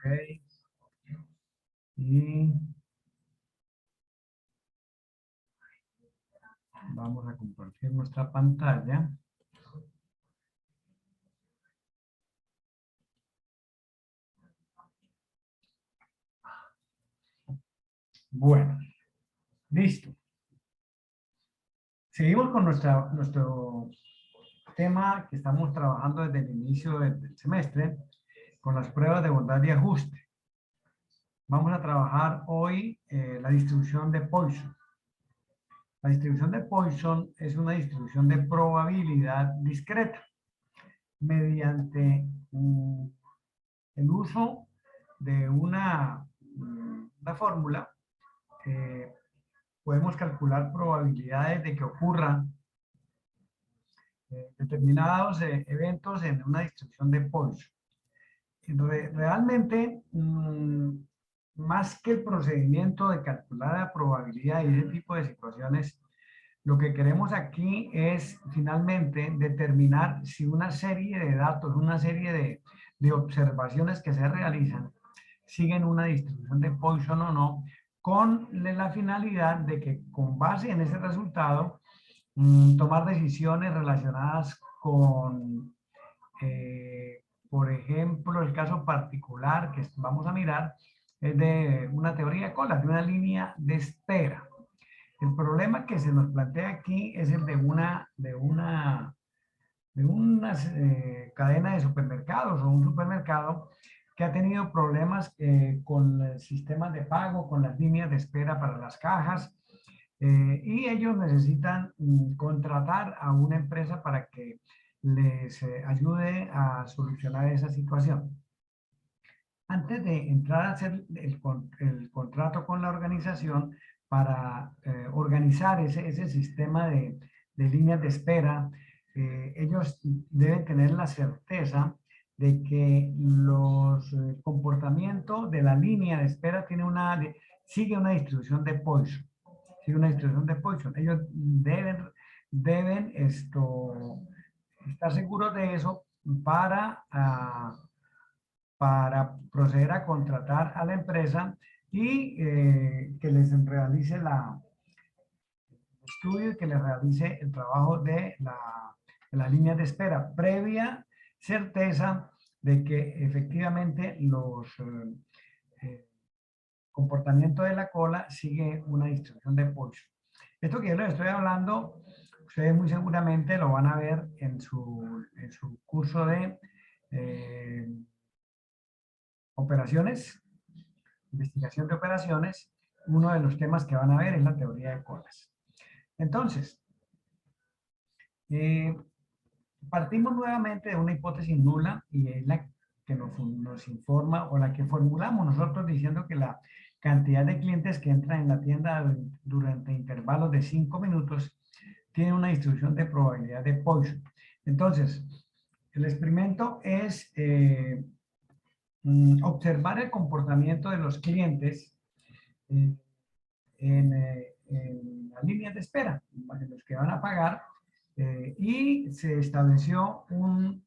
Ok. Y vamos a compartir nuestra pantalla. Bueno, listo. Seguimos con nuestro tema que estamos trabajando desde el inicio del semestre, con las pruebas de bondad y ajuste. Vamos a trabajar hoy la distribución de Poisson. La distribución de Poisson es una distribución de probabilidad discreta mediante el uso de una fórmula. Podemos calcular probabilidades de que ocurran determinados eventos en una distribución de Poisson. Realmente, más que el procedimiento de calcular la probabilidad y ese tipo de situaciones, lo que queremos aquí es finalmente determinar si una serie de datos, una serie de observaciones que se realizan siguen una distribución de Poisson o no, con la finalidad de que con base en ese resultado tomar decisiones relacionadas con, por ejemplo, el caso particular que vamos a mirar es de una teoría de colas, de una línea de espera. El problema que se nos plantea aquí es el de una cadena de supermercados o un supermercado que ha tenido problemas con sistemas de pago, con las líneas de espera para las cajas, y ellos necesitan contratar a una empresa para que les ayude a solucionar esa situación. Antes de entrar a hacer el contrato con la organización para organizar ese sistema de líneas de espera, ellos deben tener la certeza de que los comportamientos de la línea de espera sigue una distribución de Poisson. Sigue una distribución de Poisson. Ellos deben estar seguros de eso para proceder a contratar a la empresa y que les realice el estudio y que les realice el trabajo de la línea de espera, previa certeza de que efectivamente los comportamientos de la cola sigue una distribución de Poisson. Esto que yo les estoy hablando, ustedes muy seguramente lo van a ver en su curso de operaciones, investigación de operaciones. Uno de los temas que van a ver es la teoría de colas. Entonces, partimos nuevamente de una hipótesis nula y es la que nos informa o la que formulamos nosotros diciendo que la cantidad de clientes que entran en la tienda durante intervalos de 5 minutos tiene una distribución de probabilidad de Poisson. Entonces, el experimento es observar el comportamiento de los clientes en las líneas de espera, en los que van a pagar, y se estableció un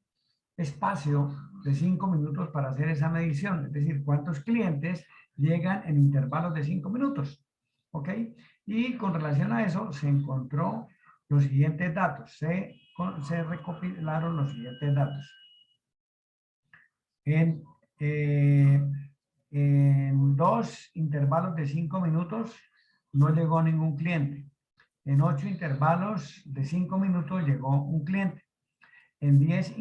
espacio de 5 minutos para hacer esa medición, es decir, cuántos clientes llegan en intervalos de 5 minutos, ¿ok? Y con relación a eso se encontró los siguientes datos, se recopilaron los siguientes datos. En 2 intervalos de 5 minutos no llegó ningún cliente. En 8 intervalos de 5 minutos llegó un cliente. En 10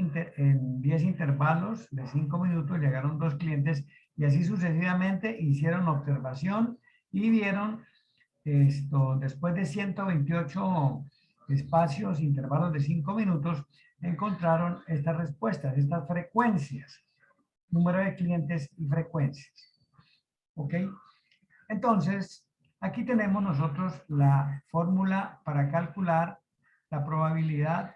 intervalos de 5 minutos llegaron 2 clientes y así sucesivamente hicieron observación y vieron esto, después de 128 espacios, intervalos de 5 minutos, encontraron estas respuestas, estas frecuencias, número de clientes y frecuencias. ¿Ok? Entonces, aquí tenemos nosotros la fórmula para calcular la probabilidad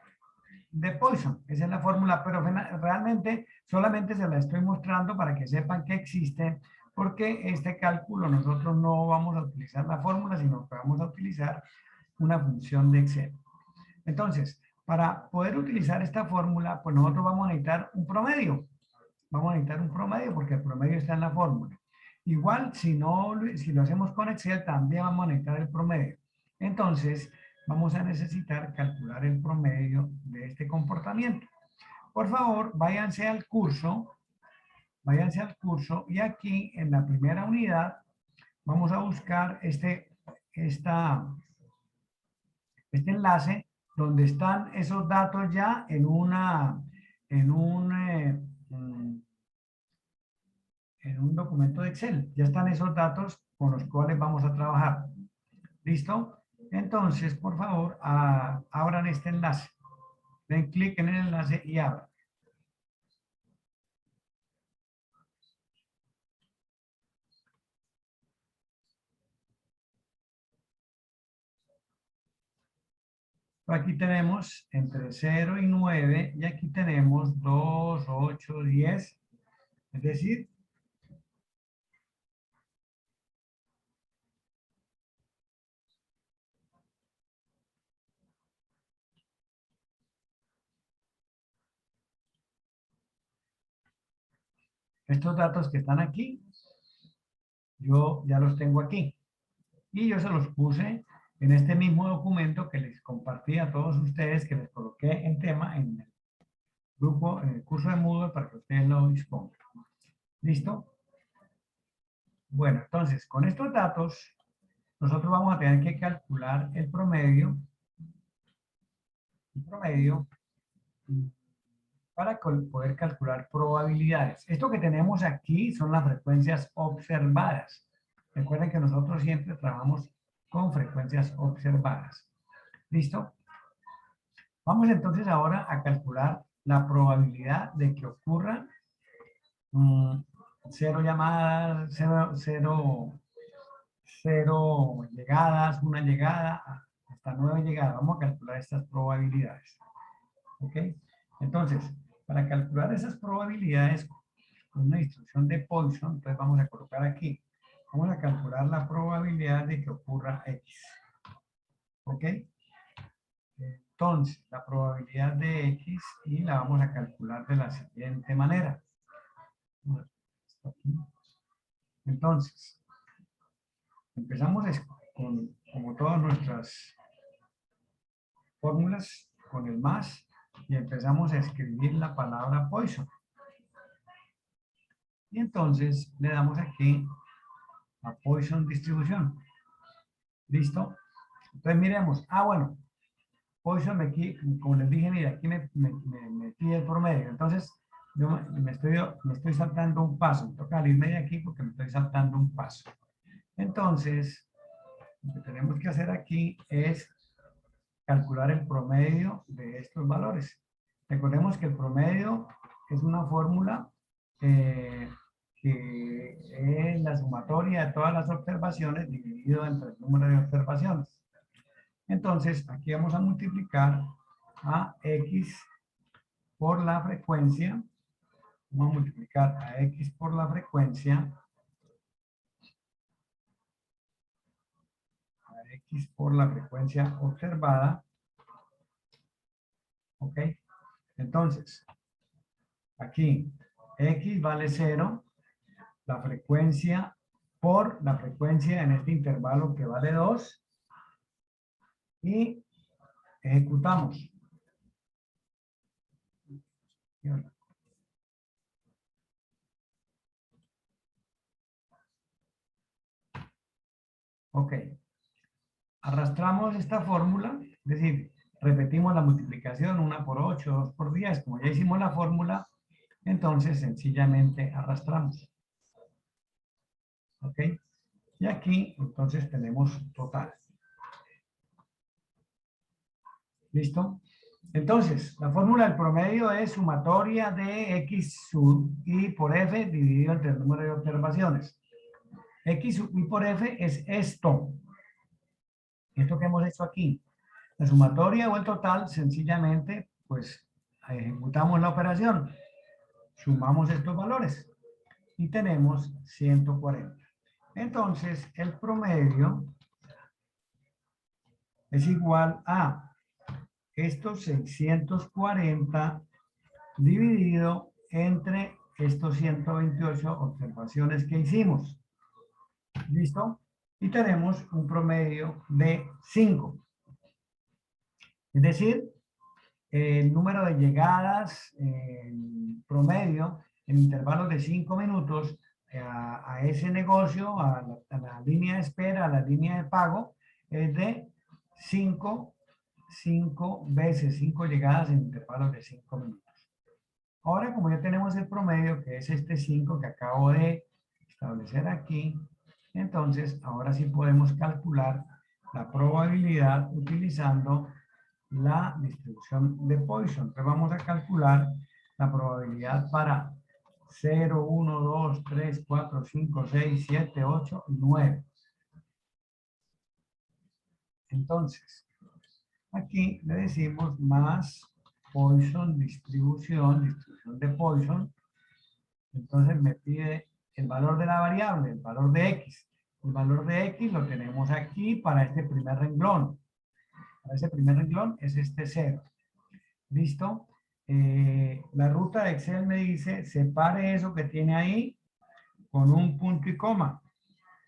de Poisson. Esa es la fórmula, pero realmente solamente se la estoy mostrando para que sepan que existe, porque este cálculo nosotros no vamos a utilizar la fórmula, sino que vamos a utilizar una función de Excel. Entonces, para poder utilizar esta fórmula, pues nosotros vamos a necesitar un promedio. vamos a necesitar un promedio porque el promedio está en la fórmula. Igual, si lo hacemos con Excel, también vamos a necesitar el promedio. Entonces, vamos a necesitar calcular el promedio de este comportamiento. Por favor, váyanse al curso y aquí en la primera unidad vamos a buscar este enlace donde están esos datos ya en un documento de Excel. Ya están esos datos con los cuales vamos a trabajar. ¿Listo? Entonces, por favor, abran este enlace. Den clic en el enlace y abran. Aquí tenemos entre 0 y 9 y aquí tenemos 2, 8, 10. Es decir, estos datos que están aquí, yo ya los tengo aquí. Y yo se los puse en este mismo documento que les compartí a todos ustedes, que les coloqué en tema en el grupo, en el curso de Moodle para que ustedes lo dispongan. ¿Listo? Bueno, entonces, con estos datos, nosotros vamos a tener que calcular el promedio para poder calcular probabilidades. Esto que tenemos aquí son las frecuencias observadas. Recuerden que nosotros siempre trabajamos con frecuencias observadas. ¿Listo? Vamos entonces ahora a calcular la probabilidad de que ocurra 0 llamadas, 0 llegadas, 1 llegada, hasta 9 llegadas. Vamos a calcular estas probabilidades. ¿Ok? Entonces, para calcular esas probabilidades con una instrucción de Poisson, entonces vamos a colocar aquí. Vamos a calcular la probabilidad de que ocurra X. ¿Ok? Entonces, la probabilidad de X y la vamos a calcular de la siguiente manera. Entonces, empezamos con, como todas nuestras fórmulas, con el más, y empezamos a escribir la palabra Poisson. Y entonces le damos aquí a Poisson distribución. ¿Listo? Entonces miremos. Bueno, Poisson aquí, como les dije, mira, aquí me pide el promedio. Entonces, yo me estoy saltando un paso. Me toca salirme de aquí porque me estoy saltando un paso. Entonces, lo que tenemos que hacer aquí es calcular el promedio de estos valores. Recordemos que el promedio es una fórmula que es la sumatoria de todas las observaciones dividido entre el número de observaciones. Entonces, aquí vamos a multiplicar a X por la frecuencia. Vamos a multiplicar a X por la frecuencia. A X por la frecuencia observada. ¿Ok? Entonces, aquí X vale 0. La frecuencia por la frecuencia en este intervalo que vale 2. Y ejecutamos. Ok. Arrastramos esta fórmula, es decir, repetimos la multiplicación 1 por 8, 2 por 10, como ya hicimos la fórmula, entonces sencillamente arrastramos. Ok. Y aquí entonces tenemos total. ¿Listo? Entonces, la fórmula del promedio es sumatoria de X sub I por F dividido entre el número de observaciones. X sub I por F es esto. Esto que hemos hecho aquí. La sumatoria o el total, sencillamente, pues, ejecutamos la operación. Sumamos estos valores. Y tenemos 140. Entonces, el promedio es igual a estos 640 dividido entre estos 128 observaciones que hicimos. ¿Listo? Y tenemos un promedio de 5. Es decir, el número de llegadas promedio en intervalos de 5 minutos a ese negocio, a la línea de espera, a la línea de pago, es de 5 veces, 5 llegadas en intervalos de 5 minutos. Ahora, como ya tenemos el promedio, que es este 5 que acabo de establecer aquí, entonces ahora sí podemos calcular la probabilidad utilizando la distribución de Poisson. Entonces vamos a calcular la probabilidad para 0, 1, 2, 3, 4, 5, 6, 7, 8 y 9. Entonces, aquí le decimos más Poisson, distribución de Poisson. Entonces me pide el valor de la variable, el valor de X. El valor de X lo tenemos aquí para este primer renglón. Para ese primer renglón es este 0. ¿Listo? La ruta de Excel me dice, separe eso que tiene ahí con un punto y coma.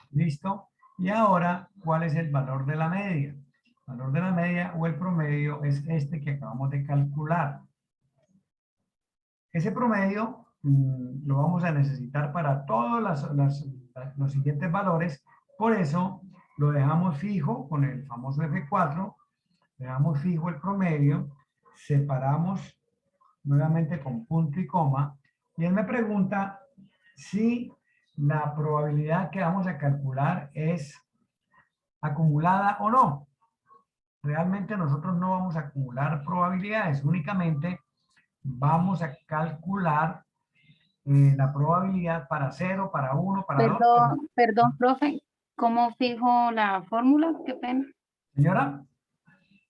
¿Listo? Y ahora, ¿cuál es el valor de la media? El valor de la media o el promedio es este que acabamos de calcular. Ese promedio lo vamos a necesitar para todos los siguientes valores. Por eso lo dejamos fijo con el famoso F4. Dejamos fijo el promedio. Separamos nuevamente con punto y coma. Y él me pregunta si la probabilidad que vamos a calcular es acumulada o no. Realmente nosotros no vamos a acumular probabilidades, únicamente vamos a calcular la probabilidad para 0, para 1, para 2. Perdón, profe, ¿cómo fijo la fórmula? Qué pena. Señora.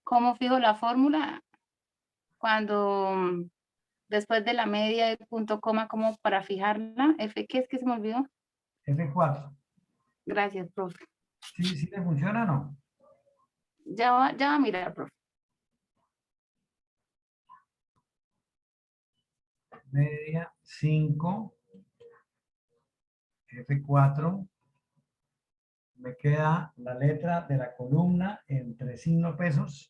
¿Cómo fijo la fórmula cuando después de la media del punto coma, como para fijarla? ¿Qué es que se me olvidó? F4. Gracias, profe. ¿Sí le funciona o no? Ya va a mirar, profe. Media 5. F4. Me queda la letra de la columna entre signo pesos.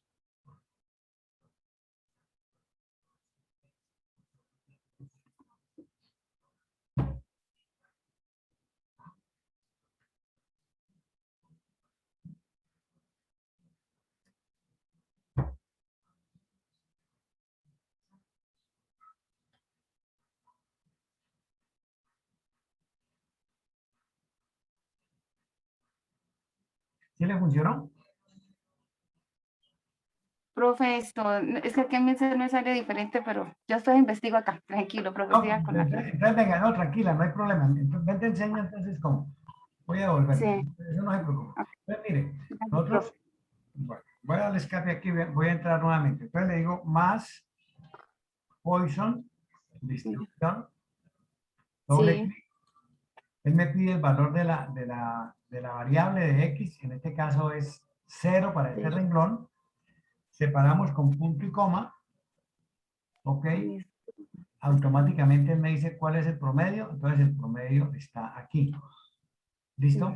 ¿Sí le funcionó? Profe, esto, es que aquí me sale diferente, pero yo estoy investigo acá. Tranquilo, profe, No, siga con la clase. entonces venga, no, tranquila, no hay problema. Entonces, ven, te enseño entonces cómo. Voy a volver. Sí. Eso no se preocupe. Entonces, mire, Gracias, nosotros, profe. bueno, voy a darle escape aquí, voy a entrar nuevamente. Entonces le digo más Poisson, distribución, doble Sí. clic. Él me pide el valor de la variable de X, en este caso es 0 para este renglón. Separamos con punto y coma. ¿Ok? Automáticamente él me dice cuál es el promedio, entonces el promedio está aquí. ¿Listo?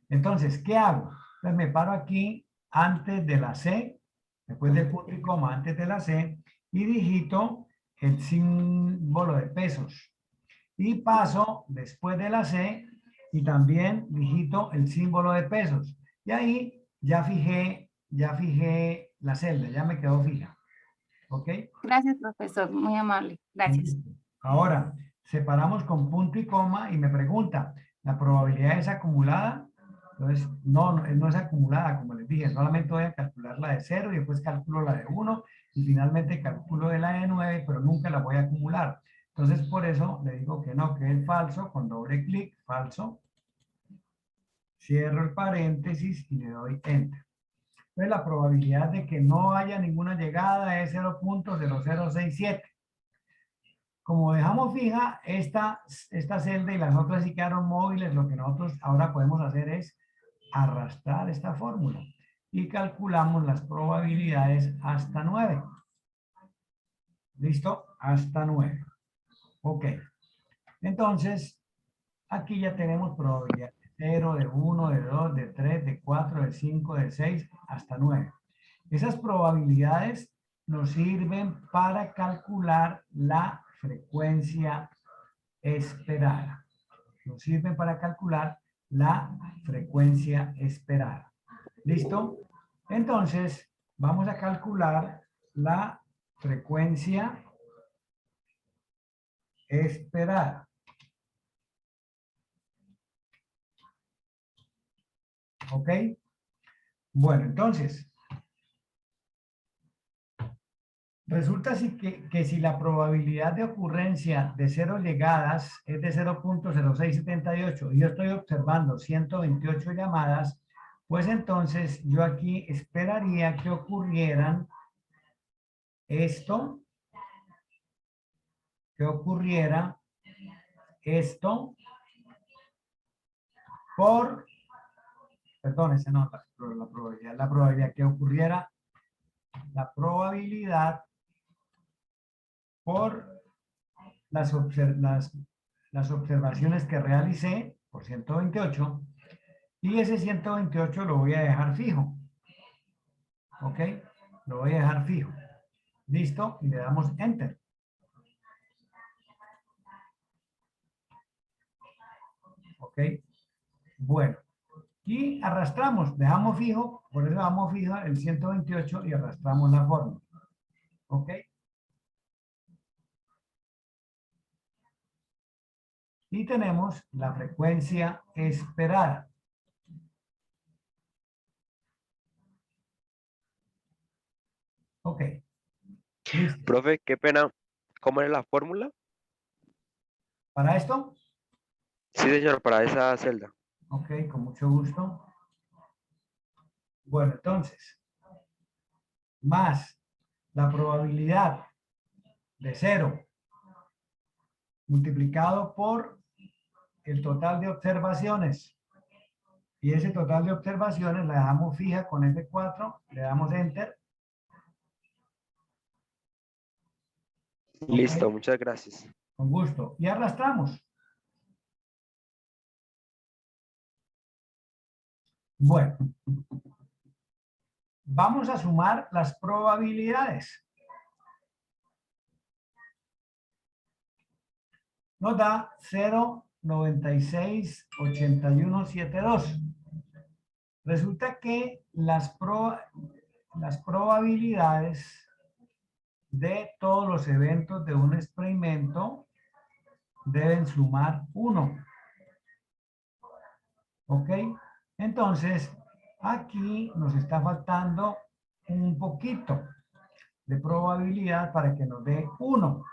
Entonces, ¿qué hago? Pues me paro aquí antes de la C, después del punto y coma, antes de la C, y digito el símbolo de pesos. Y paso después de la C y también digito el símbolo de pesos. Y ahí ya fijé la celda, ya me quedó fija. ¿Ok? Gracias, profesor, muy amable. Gracias. Ahora, separamos con punto y coma y me pregunta, ¿la probabilidad es acumulada? Entonces, no es acumulada, como les dije, solamente voy a calcular la de 0 y después calculo la de 1 y finalmente calculo de la de 9, pero nunca la voy a acumular. Entonces, por eso le digo que no, que es falso, con doble clic, falso. Cierro el paréntesis y le doy Enter. Entonces, la probabilidad de que no haya ninguna llegada es 0.0067. Como dejamos fija esta celda y las otras sí quedaron móviles, lo que nosotros ahora podemos hacer es arrastrar esta fórmula y calculamos las probabilidades hasta 9. ¿Listo? Hasta 9. Ok. Entonces, aquí ya tenemos probabilidad de 0, de 1, de 2, de 3, de 4, de 5, de 6, hasta 9. Esas probabilidades nos sirven para calcular la frecuencia esperada. Nos sirven para calcular la frecuencia esperada. ¿Listo? Entonces, vamos a calcular la frecuencia esperada. ¿Ok? Bueno, entonces, resulta que si la probabilidad de ocurrencia de 0 llegadas es de 0.0678 y yo estoy observando 128 llamadas, pues entonces yo aquí esperaría que ocurrieran esto, por, perdón, ese no, la probabilidad que ocurriera, la probabilidad por las observaciones que realicé por 128 y ese 128 lo voy a dejar fijo. ¿Ok? Lo voy a dejar fijo. ¿Listo? Y le damos Enter. ¿Ok? Bueno. Y arrastramos, dejamos fijo, por eso dejamos fijo el 128 y arrastramos la fórmula. ¿Ok? Y tenemos la frecuencia esperada. Ok. Listo. Profe, qué pena. ¿Cómo es la fórmula? ¿Para esto? Sí, señor, para esa celda. Ok, con mucho gusto. Bueno, entonces, más la probabilidad de 0 multiplicado por el total de observaciones. Y ese total de observaciones la dejamos fija con F4, le damos Enter. Listo, Ok, muchas gracias. con gusto. Y arrastramos. Bueno, vamos a sumar las probabilidades. Nos da 0.968172. Resulta que las probabilidades de todos los eventos de un experimento deben sumar 1. ¿Ok? Entonces, aquí nos está faltando un poquito de probabilidad para que nos dé 1.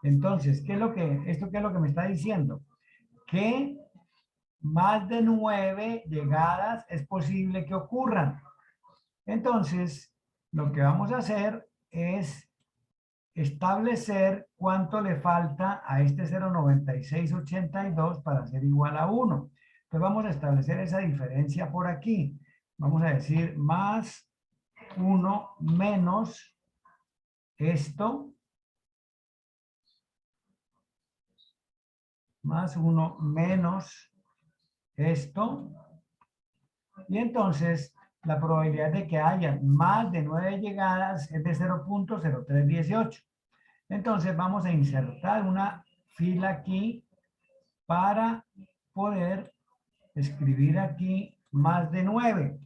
Entonces, ¿esto qué es lo que me está diciendo? Que más de 9 llegadas es posible que ocurran. Entonces, lo que vamos a hacer es establecer cuánto le falta a este 0.9682 para ser igual a 1. Entonces vamos a establecer esa diferencia por aquí. Vamos a decir más 1 menos esto, más 1 menos esto, y entonces la probabilidad de que haya más de 9 llegadas es de 0.0318. Entonces vamos a insertar una fila aquí para poder escribir aquí más de 9.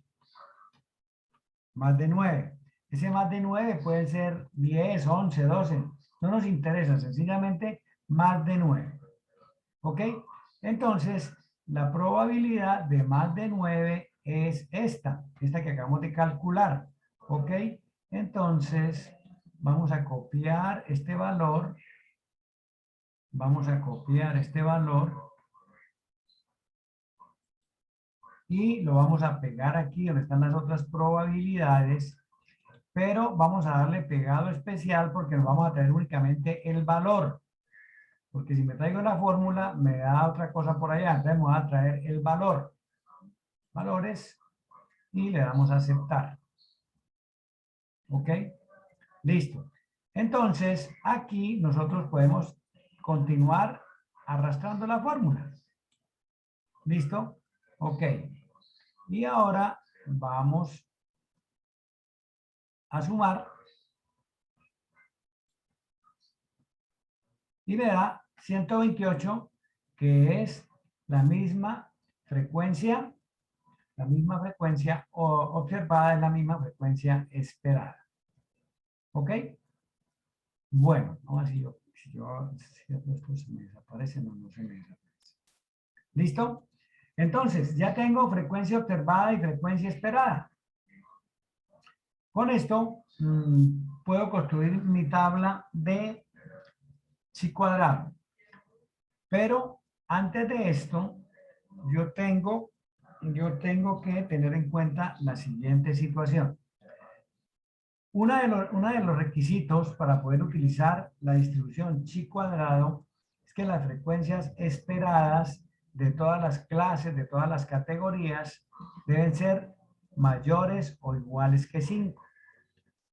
Más de 9. Ese más de 9 puede ser 10, 11, 12. No nos interesa, sencillamente más de 9. ¿Ok? Entonces, la probabilidad de más de 9 es esta que acabamos de calcular. ¿Ok? Entonces, vamos a copiar este valor. Vamos a copiar este valor. Y lo vamos a pegar aquí donde están las otras probabilidades. Pero vamos a darle pegado especial porque nos vamos a traer únicamente el valor. Porque si me traigo la fórmula, me da otra cosa por allá. Entonces vamos a traer el valor. Valores. Y le damos a aceptar. ¿Ok? Listo. Entonces, aquí nosotros podemos continuar arrastrando la fórmula. ¿Listo? Ok. Y ahora vamos a sumar. Y verá 128, que es la misma frecuencia observada, es la misma frecuencia esperada. ¿Ok? Bueno, vamos a ver si esto se me desaparece, no se me desaparece. ¿Listo? Entonces, ya tengo frecuencia observada y frecuencia esperada. Con esto, puedo construir mi tabla de chi cuadrado. Pero antes de esto, yo tengo que tener en cuenta la siguiente situación. Uno de los requisitos para poder utilizar la distribución chi cuadrado es que las frecuencias esperadas de todas las clases, de todas las categorías, deben ser mayores o iguales que 5.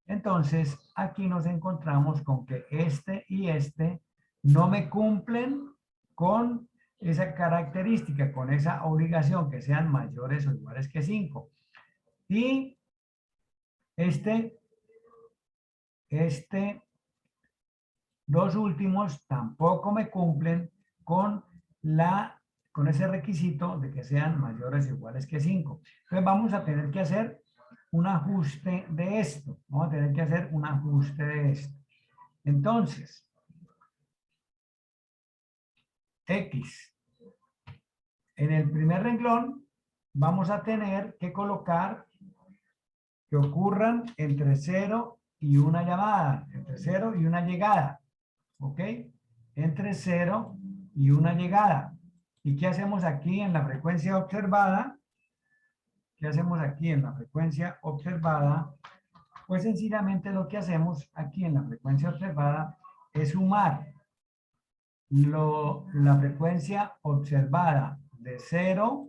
Entonces, aquí nos encontramos con que este y este no me cumplen con esa característica, con esa obligación que sean mayores o iguales que 5. Y dos últimos tampoco me cumplen con ese requisito de que sean mayores o iguales que 5. Entonces vamos a tener que hacer un ajuste de esto. Vamos a tener que hacer un ajuste de esto. Entonces, X. En el primer renglón vamos a tener que colocar que ocurran entre 0 y una llamada, entre 0 y una llegada. ¿Ok? Entre 0 y una llegada. ¿Y qué hacemos aquí en la frecuencia observada? ¿Qué hacemos aquí en la frecuencia observada? Pues sencillamente lo que hacemos aquí en la frecuencia observada es sumar la frecuencia observada de 0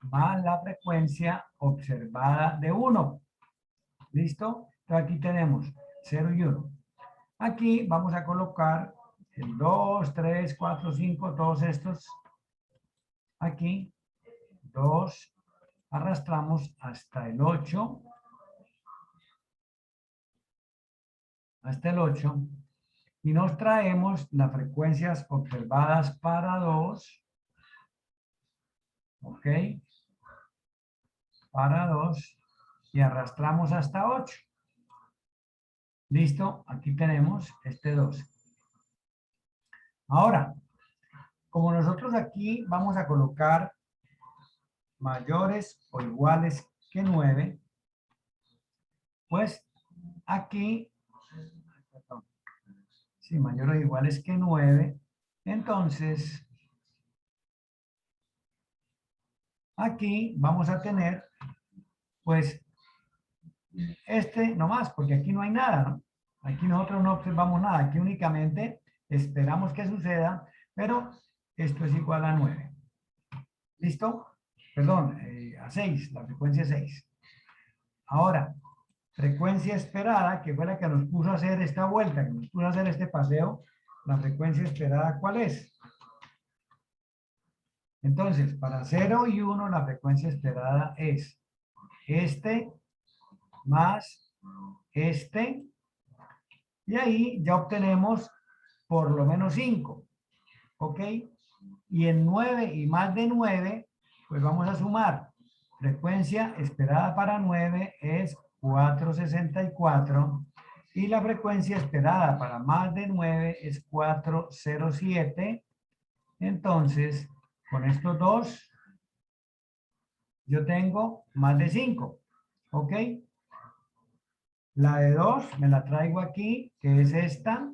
más la frecuencia observada de 1. ¿Listo? Entonces aquí tenemos 0 y 1. Aquí vamos a colocar el 2, 3, 4, 5, todos estos. Aquí, 2, arrastramos hasta el 8. Hasta el 8. Y nos traemos las frecuencias observadas para 2. ¿Ok? Para 2. Y arrastramos hasta 8. ¿Listo? Aquí tenemos este 2. Ahora, como nosotros aquí vamos a colocar mayores o iguales que 9, pues aquí, sí, mayores o iguales que 9, entonces aquí vamos a tener, pues, nomás, porque aquí no hay nada, ¿no? Aquí nosotros no observamos nada, aquí únicamente esperamos que suceda, pero esto es igual a 9. ¿Listo? Perdón, a 6, la frecuencia 6. Ahora, frecuencia esperada, que fue la que nos puso a hacer esta vuelta, que nos puso a hacer este paseo, la frecuencia esperada, ¿cuál es? Entonces, para 0 y 1, la frecuencia esperada es este más este, y ahí ya obtenemos por lo menos 5, ¿ok? Y en 9 y más de 9, pues vamos a sumar. Frecuencia esperada para 9 es 464 y la frecuencia esperada para más de 9 es 407. Entonces, con estos dos, yo tengo más de 5, ¿ok? La de 2 me la traigo aquí, que es esta,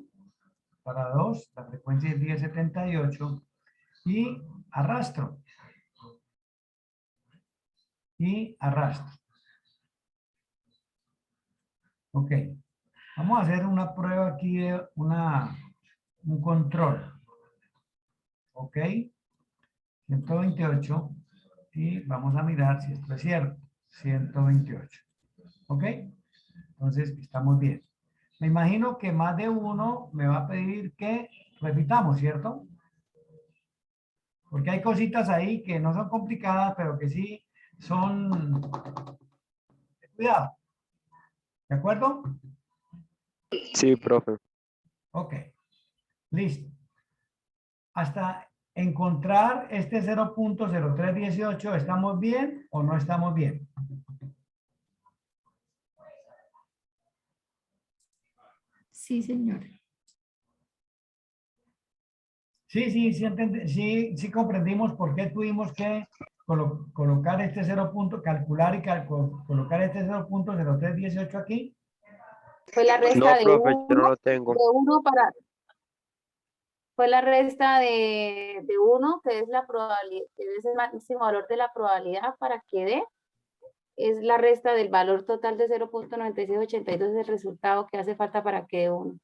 para 2, la frecuencia es 1078, y arrastro. Y arrastro. Ok. Vamos a hacer una prueba aquí de un control. Ok. 128. Y vamos a mirar si esto es cierto. 128. Ok. Entonces, estamos bien. Me imagino que más de uno me va a pedir que repitamos, ¿cierto? Porque hay cositas ahí que no son complicadas, pero que sí son... Cuidado. ¿De acuerdo? Sí, profe. Ok. Listo. Hasta encontrar este 0.0318, ¿estamos bien o no estamos bien? Sí, señor. Sí, sí comprendimos por qué tuvimos que colocar este 0 punto, calcular y colocar este 0.0318 aquí. Fue la No, resta de profe, yo no 1, lo tengo. fue la resta de 1, que es la probabilidad, que es el máximo valor de la probabilidad para que dé, es la resta del valor total de 0.9682, es el resultado que hace falta para que dé 1.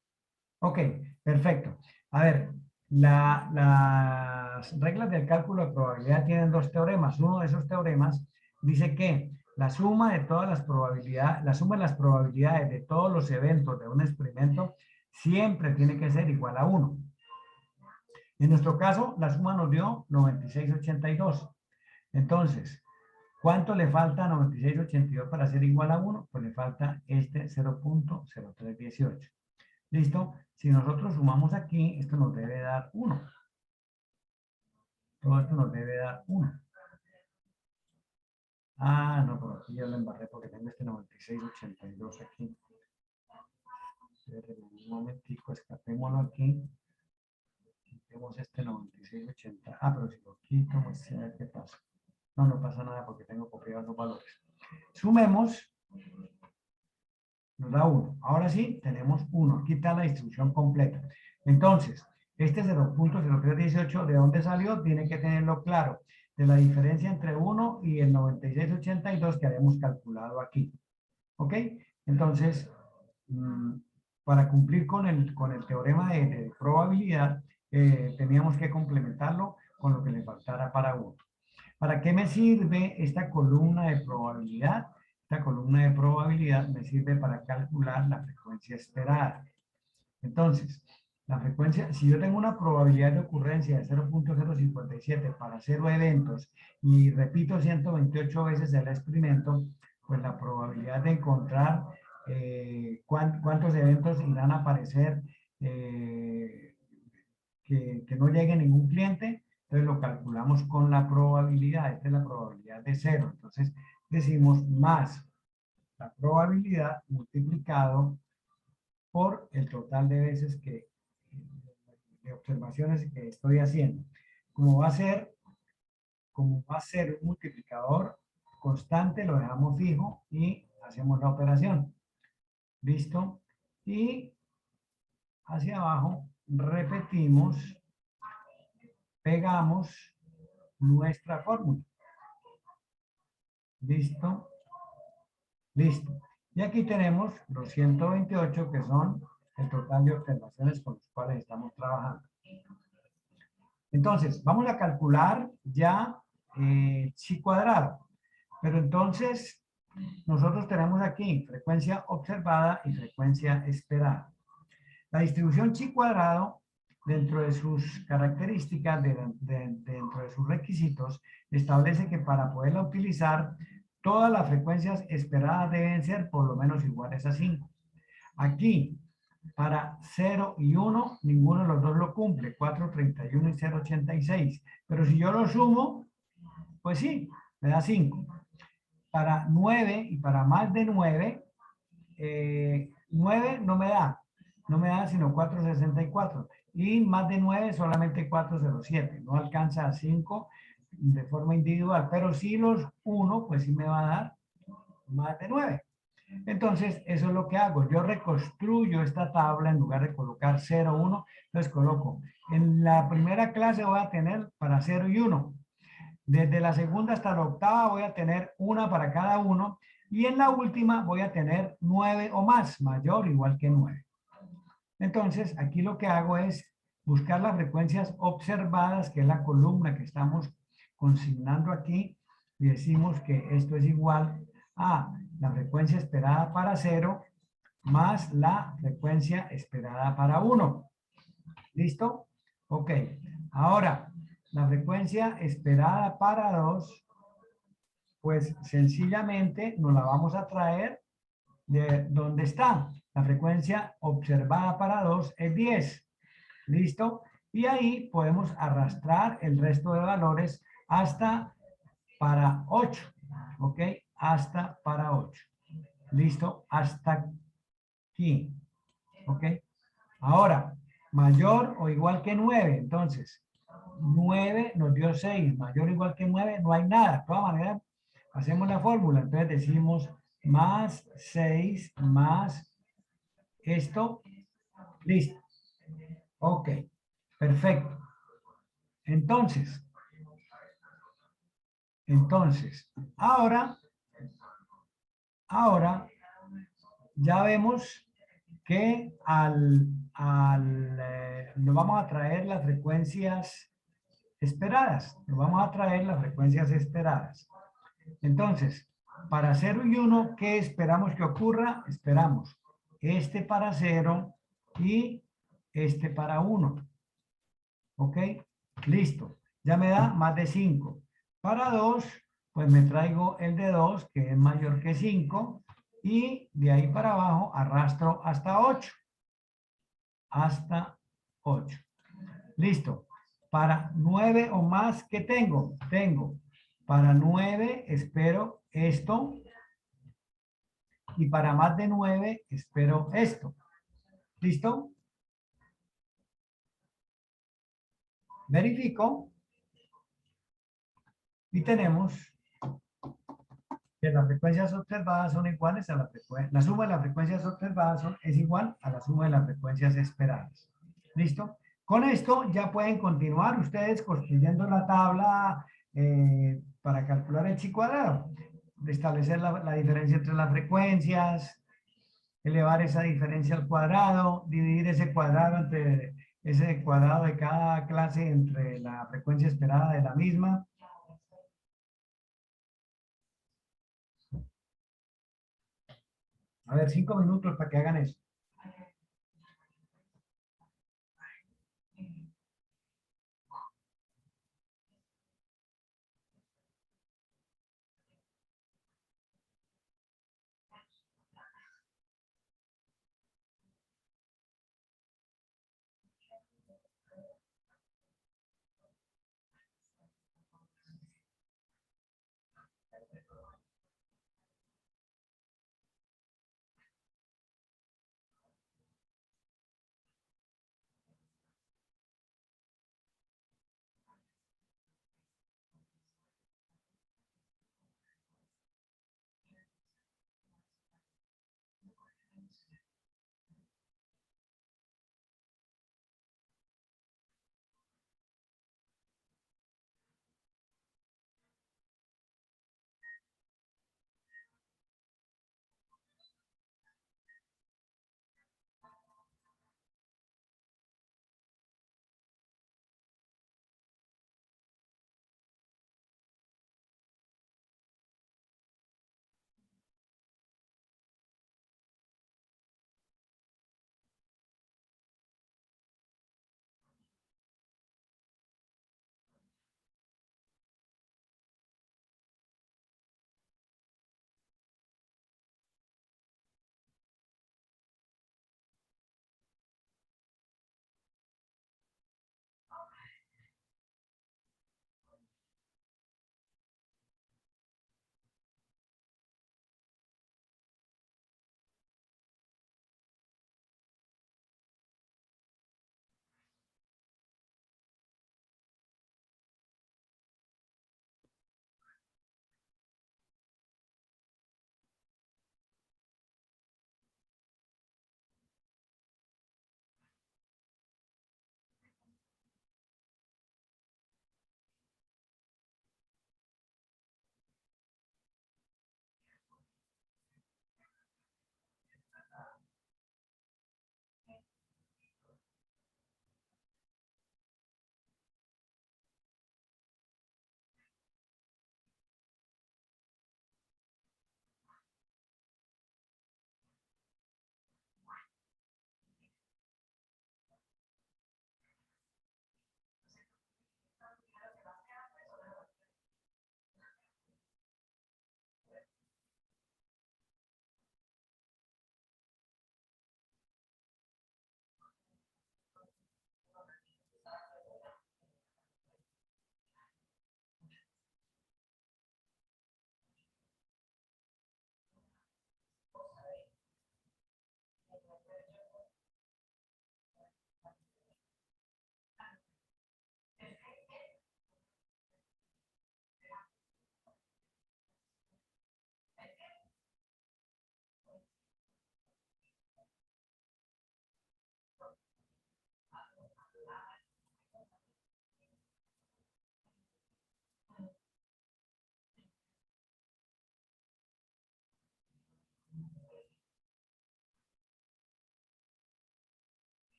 Ok, perfecto. A ver, las reglas del cálculo de probabilidad tienen dos teoremas. Uno de esos teoremas dice que la suma de todas las probabilidades, la suma de las probabilidades de todos los eventos de un experimento siempre tiene que ser igual a 1. En nuestro caso, la suma nos dio 9682. Entonces, ¿cuánto le falta a 9682 para ser igual a 1? Pues le falta este 0.0318. ¿Listo? Si nosotros sumamos aquí, esto nos debe dar 1. Todo esto nos debe dar 1. Ah, no, por aquí ya lo embarré porque tengo este 9682 aquí. Un momentico, escapémoslo aquí. Quitemos este 9680. Ah, pero si lo quito, pues a ver qué pasa. No, no pasa nada porque tengo copiados los valores. Sumemos. Nos da 1. Ahora sí, tenemos 1. Aquí está la distribución completa. Entonces, este 0.0318, ¿de dónde salió? Tiene que tenerlo claro. De la diferencia entre 1 y el 9682 que habíamos calculado aquí. ¿Ok? Entonces, para cumplir con el teorema de probabilidad, teníamos que complementarlo con lo que le faltara para 1. ¿Para qué me sirve esta columna de probabilidad? Esta columna de probabilidad me sirve para calcular la frecuencia esperada. Entonces, la frecuencia, si yo tengo una probabilidad de ocurrencia de 0.057 para 0 eventos y repito 128 veces el experimento, pues la probabilidad de encontrar cuántos eventos irán a aparecer que no llegue ningún cliente, entonces lo calculamos con la probabilidad, esta es la probabilidad de 0. Entonces decimos más la probabilidad multiplicado por el total de veces de observaciones que estoy haciendo. Como va a ser un multiplicador constante, lo dejamos fijo y hacemos la operación. ¿Listo? Y hacia abajo repetimos, pegamos nuestra fórmula. ¿Listo? Listo. Y aquí tenemos los 128 que son el total de observaciones con las cuales estamos trabajando. Entonces, vamos a calcular ya chi cuadrado. Pero entonces, nosotros tenemos aquí frecuencia observada y frecuencia esperada. La distribución chi cuadrado, dentro de sus características, dentro de sus requisitos, establece que para poderla utilizar, todas las frecuencias esperadas deben ser por lo menos iguales a 5. Aquí, para 0 y 1, ninguno de los dos lo cumple, 431 y 086. Pero si yo lo sumo, pues sí, me da 5. Para 9 y para más de 9, 9 no me da sino 464. Y más de 9 solamente 407. No alcanza a 5 de forma individual, pero si los 1, pues sí me va a dar más de 9. Entonces, eso es lo que hago. Yo reconstruyo esta tabla en lugar de colocar 0, 1. Entonces coloco, en la primera clase voy a tener para 0 y 1. Desde la segunda hasta la octava voy a tener una para cada uno. Y en la última voy a tener 9 o más, mayor o igual que 9. Entonces, aquí lo que hago es buscar las frecuencias observadas, que es la columna que estamos consignando aquí, y decimos que esto es igual a la frecuencia esperada para 0 más la frecuencia esperada para 1. ¿Listo? Ok. Ahora, la frecuencia esperada para 2, pues sencillamente nos la vamos a traer de donde está. La frecuencia observada para 2 es 10. ¿Listo? Y ahí podemos arrastrar el resto de valores hasta para 8. ¿Ok? Hasta para 8. ¿Listo? Hasta aquí. ¿Ok? Ahora, mayor o igual que 9. Entonces, 9 nos dio 6. Mayor o igual que 9, no hay nada. De todas maneras, hacemos la fórmula. Entonces decimos más 6 más esto. Listo. Ok. Perfecto. Entonces, ahora ya vemos que nos vamos a traer las frecuencias esperadas. Nos vamos a traer las frecuencias esperadas. Entonces, para 0 y 1, ¿qué esperamos que ocurra? Esperamos este para 0 y este para 1. ¿Ok? Listo. Ya me da más de 5. Para 2, pues me traigo el de 2, que es mayor que 5. Y de ahí para abajo arrastro hasta 8. Hasta 8. Listo. Para 9 o más, ¿qué tengo? Tengo para 9, espero esto. Y para más de 9, espero esto. ¿Listo? Verifico. Y tenemos que las frecuencias observadas son iguales a la suma de las frecuencias observadas es igual a la suma de las frecuencias esperadas. ¿Listo? Con esto ya pueden continuar ustedes construyendo la tabla para calcular el chi cuadrado. Establecer la diferencia entre las frecuencias, elevar esa diferencia al cuadrado, dividir ese cuadrado entre ese cuadrado de cada clase entre la frecuencia esperada de la misma. A ver, 5 minutos para que hagan eso.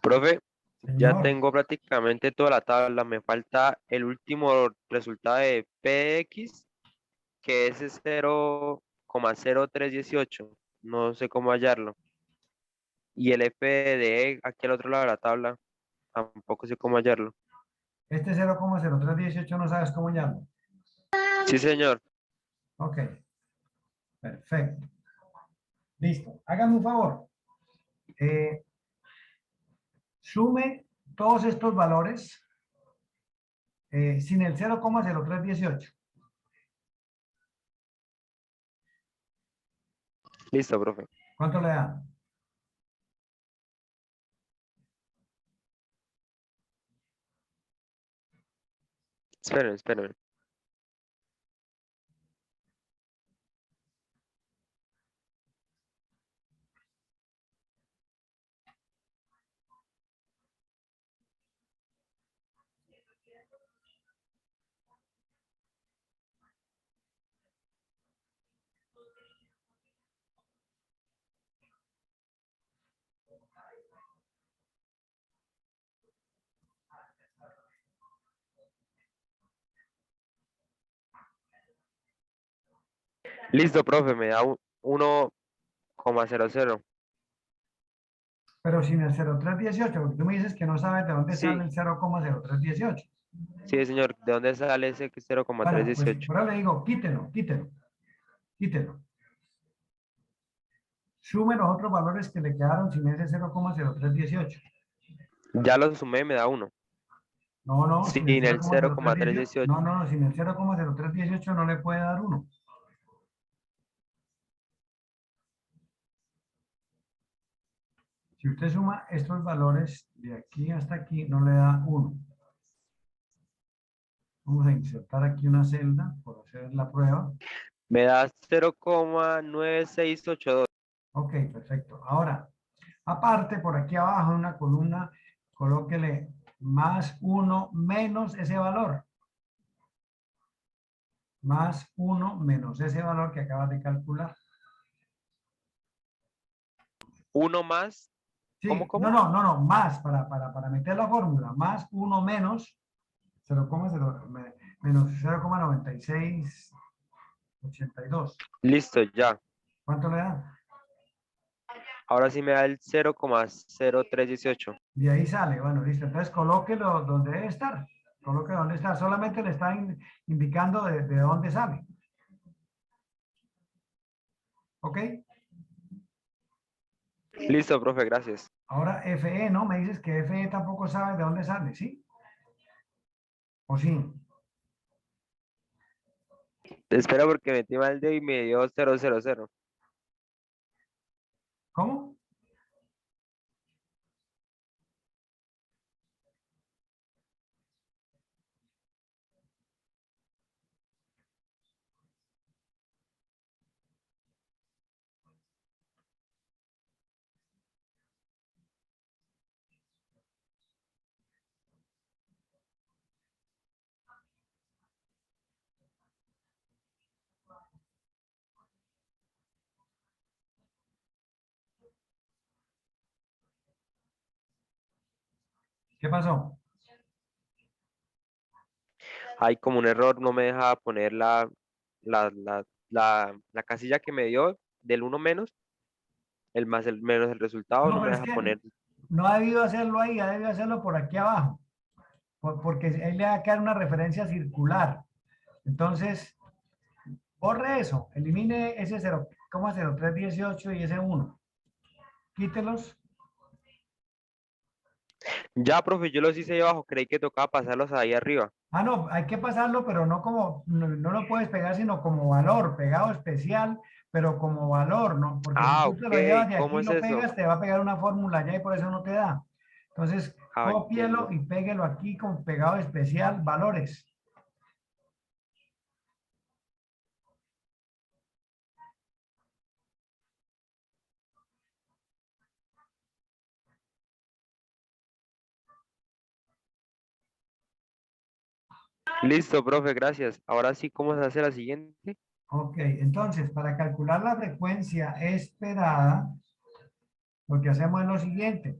Profe, ya Señor, tengo prácticamente toda la tabla. Me falta el último resultado de PX, que es 0,0318. No sé cómo hallarlo. Y el F de E, aquí al otro lado de la tabla, tampoco sé cómo hallarlo. este 0,0318 no sabes cómo llamo. Sí, señor. Ok, perfecto. Listo. Hágame un favor. Eh, Sume todos estos valores sin el 0,0318. Listo, profe. ¿Cuánto le da? Esperen, esperen. Listo, profe, me da 1,00. Pero sin el 0,318, porque tú me dices que no sabes de dónde sale Sí, el 0,0318. sí, señor. ¿De dónde sale ese Bueno, pues 0,318? por ahora le digo, quítelo, quítelo, quítelo. Sume los otros valores que le quedaron sin ese 0,0318. Ya lo sumé, me da 1. No, no, sin el Sin el 0,0318. 0,318. No, no, no, sin el 0,0318 no le puede dar 1. Si usted suma estos valores de aquí hasta aquí, no le da 1. Vamos a insertar aquí una celda por hacer la prueba. Me da 0,9682. Ok, perfecto. Ahora, aparte, por aquí abajo en una columna, colóquele más 1 menos ese valor. Más 1 menos ese valor que acabas de calcular. 1 más. ¿Cómo, Sí, no, cómo? no, no, no, más para meter la fórmula. Más 1 menos 0,0 menos 0,9682. Listo, ya. ¿Cuánto le da? Ahora sí me da el 0,0318. De ahí sale. Bueno, listo. Entonces colóquelo donde debe estar. Coloque donde está. Solamente le está indicando de dónde sale. ¿Ok? Listo, profe, gracias. Ahora FE, ¿no? Me dices que FE tampoco sabe de dónde sale, ¿sí? ¿O sí? Espera porque metí mal de y me dio 000. ¿Cómo? ¿Qué pasó? Hay como un error, no me deja poner la casilla que me dio del 1 menos, el más el menos el resultado, No, no me pero es deja que poner. no ha debido hacerlo ahí, ha debido hacerlo por aquí abajo. Porque ahí le va a quedar una referencia circular. Entonces, borre eso. Elimine ese 0,0318 y ese 1. Quítelos. Ya, profe, yo los hice ahí abajo, creí que tocaba pasarlos ahí arriba. Ah, no, hay que pasarlo, pero no como, no, no lo puedes pegar, sino como valor, pegado especial, pero como valor, ¿no? Porque si Ah, tú te lo ok, llevas de aquí ¿cómo y es lo eso? pegas, te va a pegar una fórmula ya y por eso no te da. Entonces, Ah, cópielo entiendo. y péguelo aquí con pegado especial, valores. Listo, profe, gracias. Ahora sí, ¿cómo se hace la siguiente? Ok, entonces, para calcular la frecuencia esperada, lo que hacemos es lo siguiente.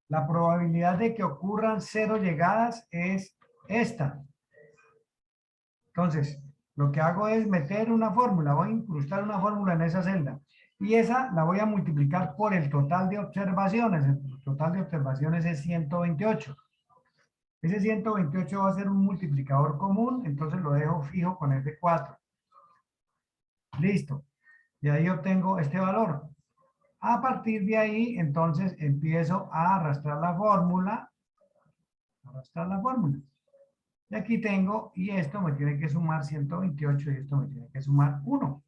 La probabilidad de que ocurran 0 llegadas es esta. Entonces, lo que hago es meter una fórmula, voy a incrustar una fórmula en esa celda. Y esa la voy a multiplicar por el total de observaciones. El total de observaciones es 128. Ese 128 va a ser un multiplicador común, entonces lo dejo fijo con F4. Listo. Y ahí obtengo este valor. A partir de ahí, entonces, empiezo a arrastrar la fórmula. Y aquí tengo, y esto me tiene que sumar 128 y esto me tiene que sumar 1.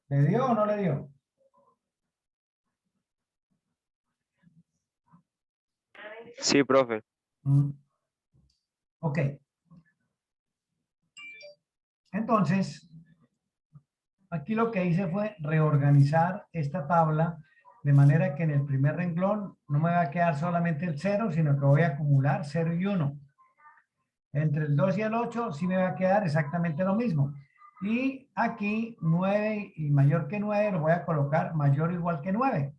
¿Le dio o no le dio? Sí, profe. Ok. Entonces, aquí lo que hice fue reorganizar esta tabla de manera que en el primer renglón no me va a quedar solamente el 0, sino que voy a acumular 0 y 1. Entre el 2 y el 8 sí me va a quedar exactamente lo mismo. Y aquí 9 y mayor que 9 lo voy a colocar mayor o igual que 9.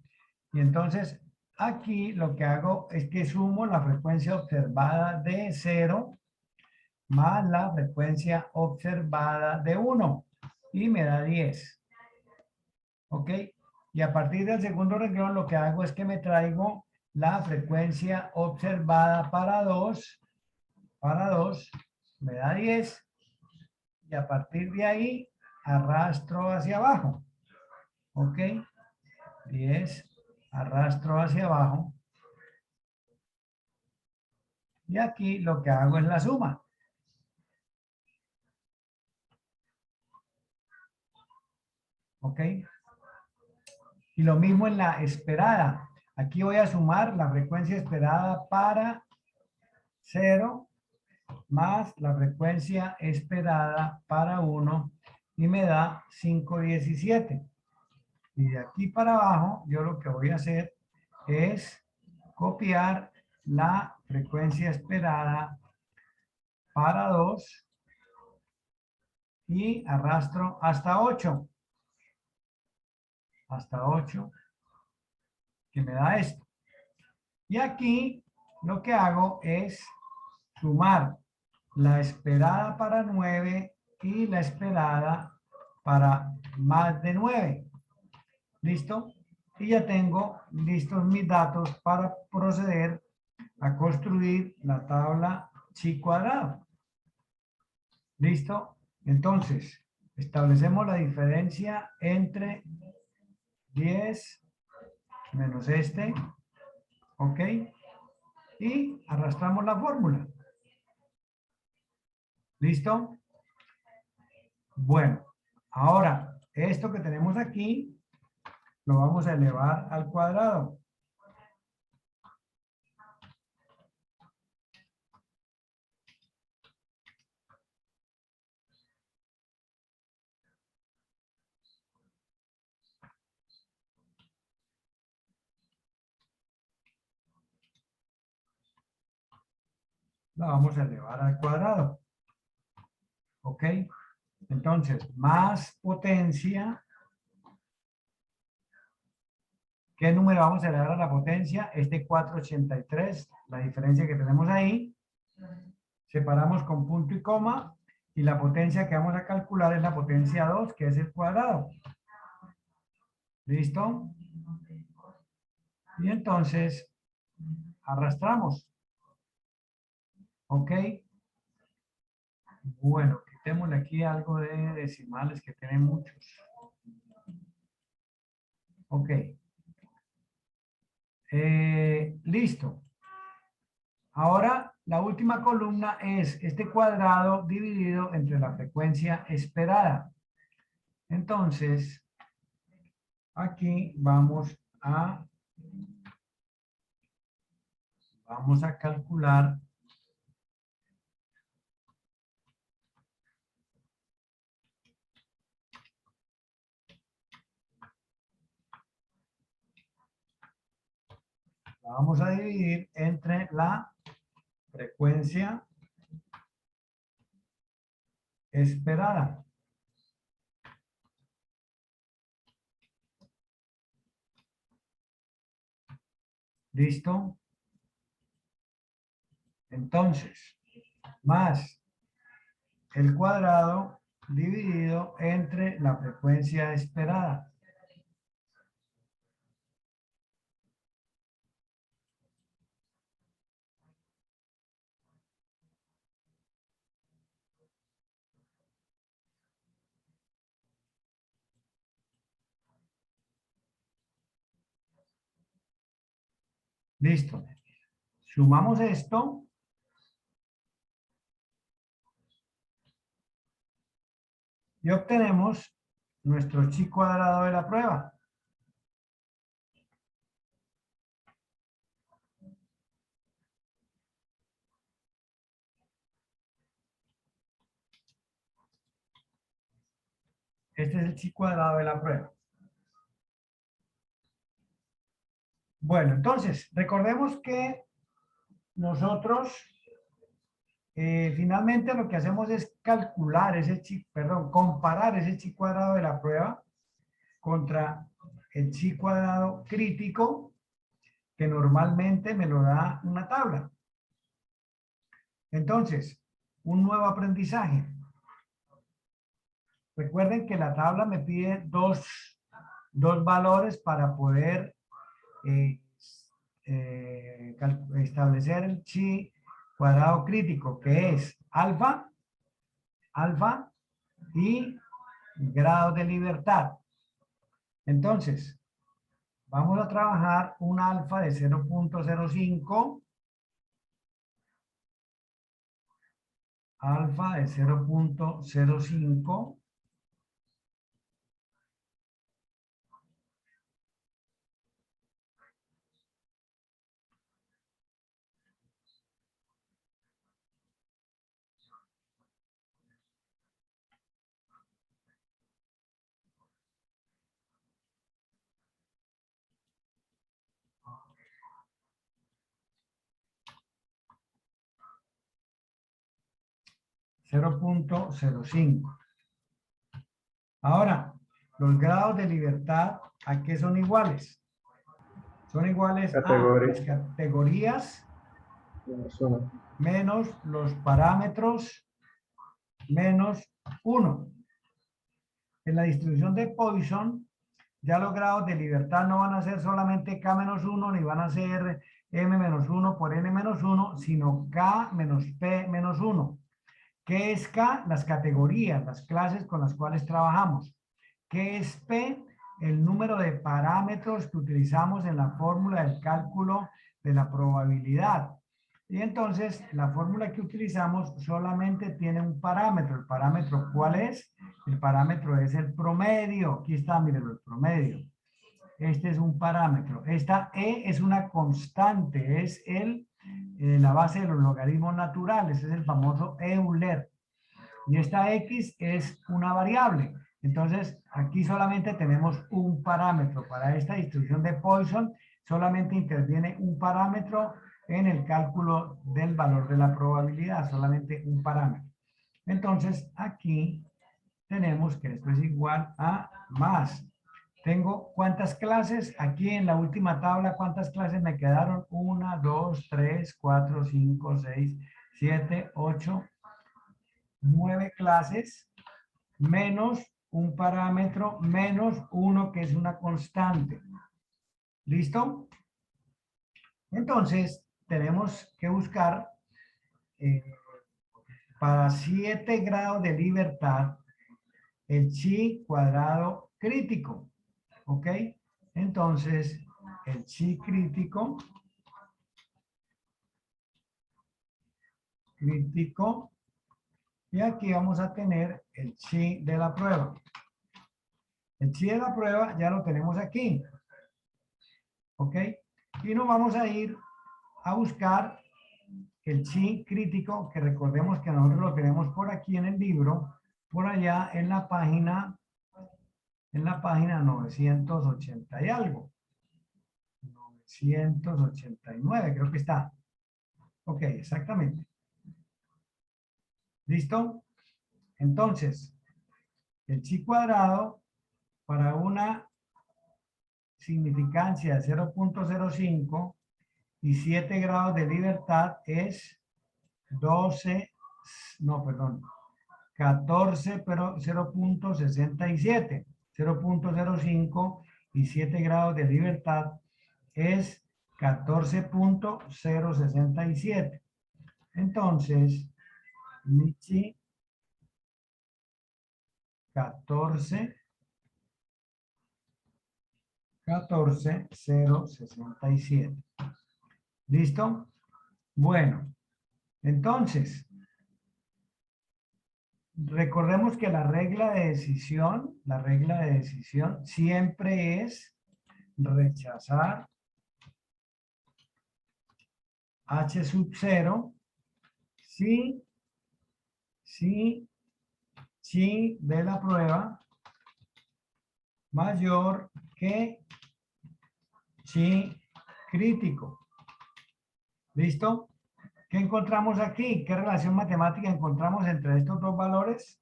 Y entonces aquí lo que hago es que sumo la frecuencia observada de 0 más la frecuencia observada de 1 y me da 10. ¿Ok? Y a partir del segundo renglón lo que hago es que me traigo la frecuencia observada para 2, me da 10 y a partir de ahí arrastro hacia abajo. ¿Ok? 10, arrastro hacia abajo. Y aquí lo que hago es la suma. ¿Ok? Y lo mismo en la esperada. Aquí voy a sumar la frecuencia esperada para 0 más la frecuencia esperada para 1 y me da 517. Y de aquí para abajo yo lo que voy a hacer es copiar la frecuencia esperada para 2 y arrastro hasta 8. Hasta 8, que me da esto. Y aquí lo que hago es sumar la esperada para 9 y la esperada para más de 9. ¿Listo? Y ya tengo listos mis datos para proceder a construir la tabla chi cuadrado. ¿Listo? Entonces, establecemos la diferencia entre 10 menos este, ¿ok? Y arrastramos la fórmula. ¿Listo? Bueno, ahora, esto que tenemos aquí, lo vamos a elevar al cuadrado. La vamos a elevar al cuadrado. ¿Ok? Entonces, más potencia. ¿Qué número vamos a elevar a la potencia? Este 483, la diferencia que tenemos ahí. Separamos con punto y coma. Y la potencia que vamos a calcular es la potencia 2, que es el cuadrado. ¿Listo? Y entonces, arrastramos. ¿Ok? Bueno, quitémosle aquí algo de decimales que tienen muchos. Ok. Listo. Ahora, la última columna es este cuadrado dividido entre la frecuencia esperada. Entonces, aquí vamos a calcular la vamos a dividir entre la frecuencia esperada. ¿Listo? Entonces, más el cuadrado dividido entre la frecuencia esperada. Listo. Sumamos esto. Y obtenemos nuestro chi cuadrado de la prueba. Este es el chi cuadrado de la prueba. Bueno, entonces, recordemos que nosotros finalmente lo que hacemos es calcular ese comparar ese chi cuadrado de la prueba contra el chi cuadrado crítico, que normalmente me lo da una tabla. Entonces, un nuevo aprendizaje. Recuerden que la tabla me pide dos valores para poder establecer el chi cuadrado crítico, que es alfa y grado de libertad. Entonces, vamos a trabajar un alfa de 0.05, alfa de 0.05, .05. Ahora, los grados de libertad, ¿a qué son iguales? Son iguales a las categorías menos los parámetros menos 1. En la distribución de Poisson, ya los grados de libertad no van a ser solamente K menos 1, ni van a ser M menos 1 por N menos 1, sino K menos P menos 1. ¿Qué es K? Las categorías, las clases con las cuales trabajamos. ¿Qué es P? El número de parámetros que utilizamos en la fórmula del cálculo de la probabilidad. Y entonces, la fórmula que utilizamos solamente tiene un parámetro. ¿El parámetro cuál es? El parámetro es el promedio. Aquí está, miren, el promedio. Este es un parámetro. Esta E es una constante, es la base de los logaritmos naturales, es el famoso Euler. Y esta X es una variable. Entonces, aquí solamente tenemos un parámetro. Para esta distribución de Poisson, solamente interviene un parámetro en el cálculo del valor de la probabilidad, solamente un parámetro. Entonces, aquí tenemos que esto es igual a más. Tengo ¿cuántas clases? Aquí en la última tabla, ¿cuántas clases me quedaron? 1, 2, 3, 4, 5, 6, 7, 8, 9 clases, menos un parámetro, menos 1 que es una constante. ¿Listo? Entonces, tenemos que buscar para 7 grados de libertad el chi cuadrado crítico. ¿Ok? Entonces, el chi crítico y aquí vamos a tener el chi de la prueba. El chi de la prueba ya lo tenemos aquí. ¿Ok? Y nos vamos a ir a buscar el chi crítico, que recordemos que nosotros lo tenemos por aquí en el libro, por allá en la página 980 y algo. 989, creo que está. Ok, exactamente. ¿Listo? Entonces, el chi cuadrado para una significancia de 0.05 y 7 grados de libertad es 12, no, perdón, 14, pero 0.67. 0.05 y 7 grados de libertad es 14.067. Entonces, mi chi 14.067. ¿Listo? Bueno, entonces, recordemos que la regla de decisión siempre es rechazar H sub 0 si chi de la prueba mayor que chi crítico. ¿Listo? ¿Qué encontramos aquí? ¿Qué relación matemática encontramos entre estos dos valores?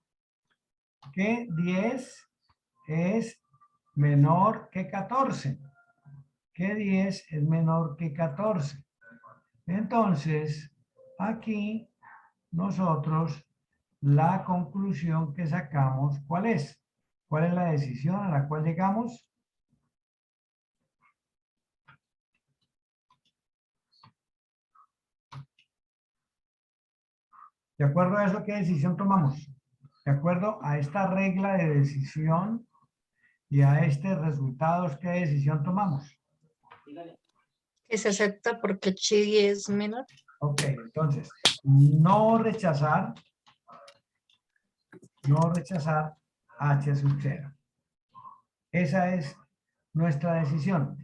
Que 10 es menor que 14. Que 10 es menor que 14. Entonces, aquí nosotros la conclusión que sacamos, ¿cuál es? ¿Cuál es la decisión a la cual llegamos? ¿De acuerdo a eso, qué decisión tomamos? De acuerdo a esta regla de decisión y a estos resultados, ¿qué decisión tomamos? Que se acepta porque chi es menor. Ok, entonces, no rechazar H sub 0. Esa es nuestra decisión.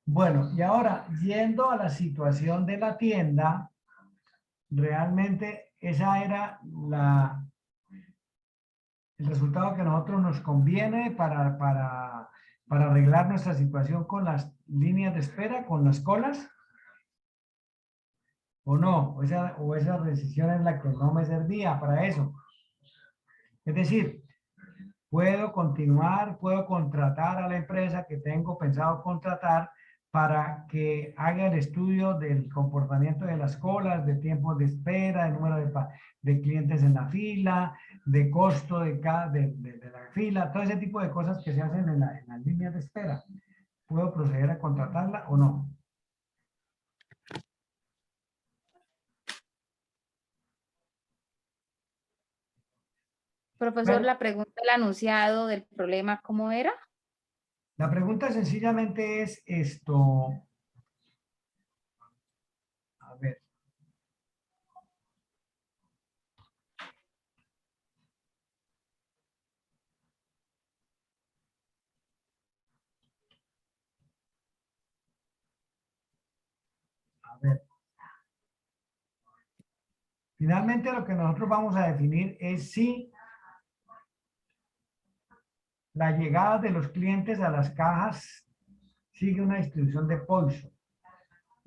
Bueno, y ahora, yendo a la situación de la tienda, realmente esa era el resultado que a nosotros nos conviene para arreglar nuestra situación con las líneas de espera, con las colas, o no, o esa decisión es la que no me servía para eso. Es decir, puedo continuar, puedo contratar a la empresa que tengo pensado contratar para que haga el estudio del comportamiento de las colas, de tiempos de espera, de número de clientes en la fila, de costo de la fila, todo ese tipo de cosas que se hacen en las líneas de espera. ¿Puedo proceder a contratarla o no? Profesor, Bueno, la pregunta del anunciado del problema, ¿cómo era? la pregunta sencillamente es esto. A ver. A ver. Finalmente lo que nosotros vamos a definir es si la llegada de los clientes a las cajas sigue una distribución de Poisson.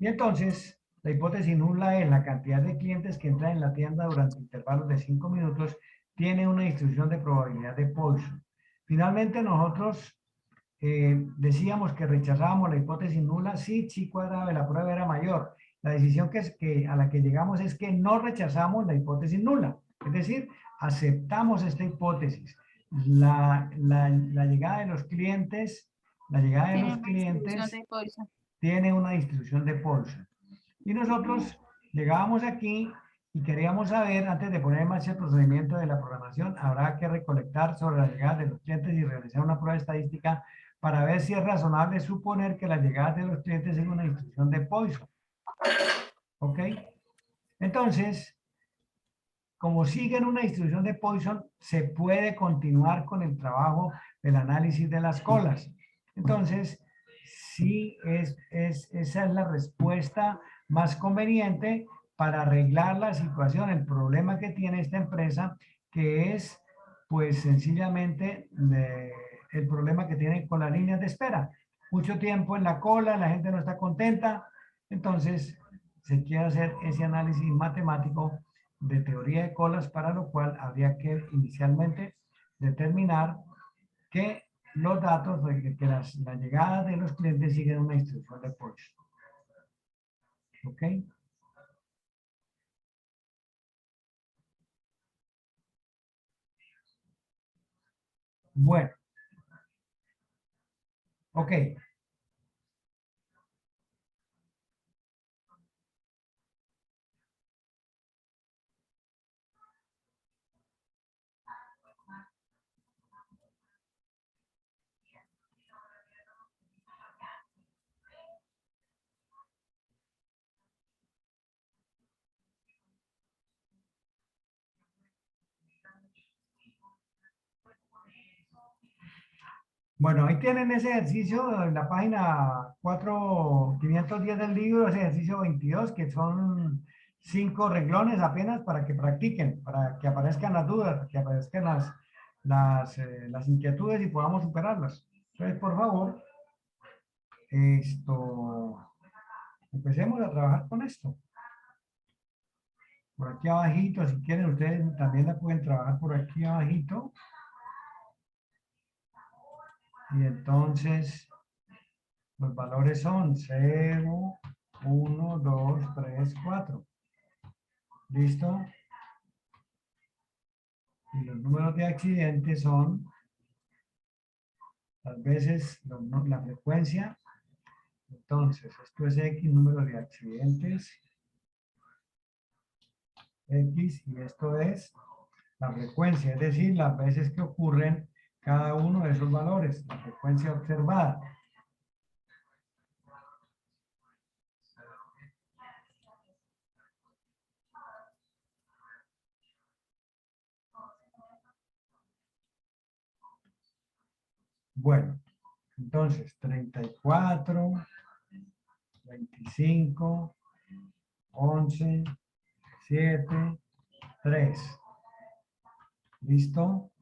Y entonces, la hipótesis nula es la cantidad de clientes que entran en la tienda durante intervalos de 5 minutos tiene una distribución de probabilidad de Poisson. Finalmente, nosotros decíamos que rechazábamos la hipótesis nula si chi cuadrado de la prueba era mayor. La decisión a la que llegamos es que no rechazamos la hipótesis nula. Es decir, aceptamos esta hipótesis. La llegada de los clientes, tiene una distribución de Poisson. Y nosotros llegábamos aquí y queríamos saber, antes de poner en marcha el procedimiento de la programación, habrá que recolectar sobre la llegada de los clientes y realizar una prueba estadística para ver si es razonable suponer que la llegada de los clientes es una distribución de Poisson. ¿Ok? Entonces, como siguen una distribución de Poisson, se puede continuar con el trabajo del análisis de las colas. Entonces, sí, esa es la respuesta más conveniente para arreglar la situación, el problema que tiene esta empresa, que es, pues, sencillamente el problema que tienen con las líneas de espera. Mucho tiempo en la cola, la gente no está contenta, entonces se quiere hacer ese análisis matemático de teoría de colas, para lo cual habría que inicialmente determinar que los datos, que la llegada de los clientes siguen una instrucción de push. ¿Ok? Bueno. Ok. Bueno, ahí tienen ese ejercicio en la página 4510 del libro, ese ejercicio 22, que son 5 renglones apenas para que practiquen, para que aparezcan las dudas, que aparezcan las inquietudes y podamos superarlas. Entonces, por favor, empecemos a trabajar con esto. Por aquí abajito, si quieren, ustedes también la pueden trabajar por aquí abajito. Y entonces, los valores son 0, 1, 2, 3, 4. ¿Listo? Y los números de accidentes son las veces la frecuencia. Entonces, esto es X número de accidentes. X, y esto es la frecuencia, es decir, las veces que ocurren cada uno de esos valores, la frecuencia observada. Bueno, entonces 34, 25, 11, 7, 3. ¿Listo?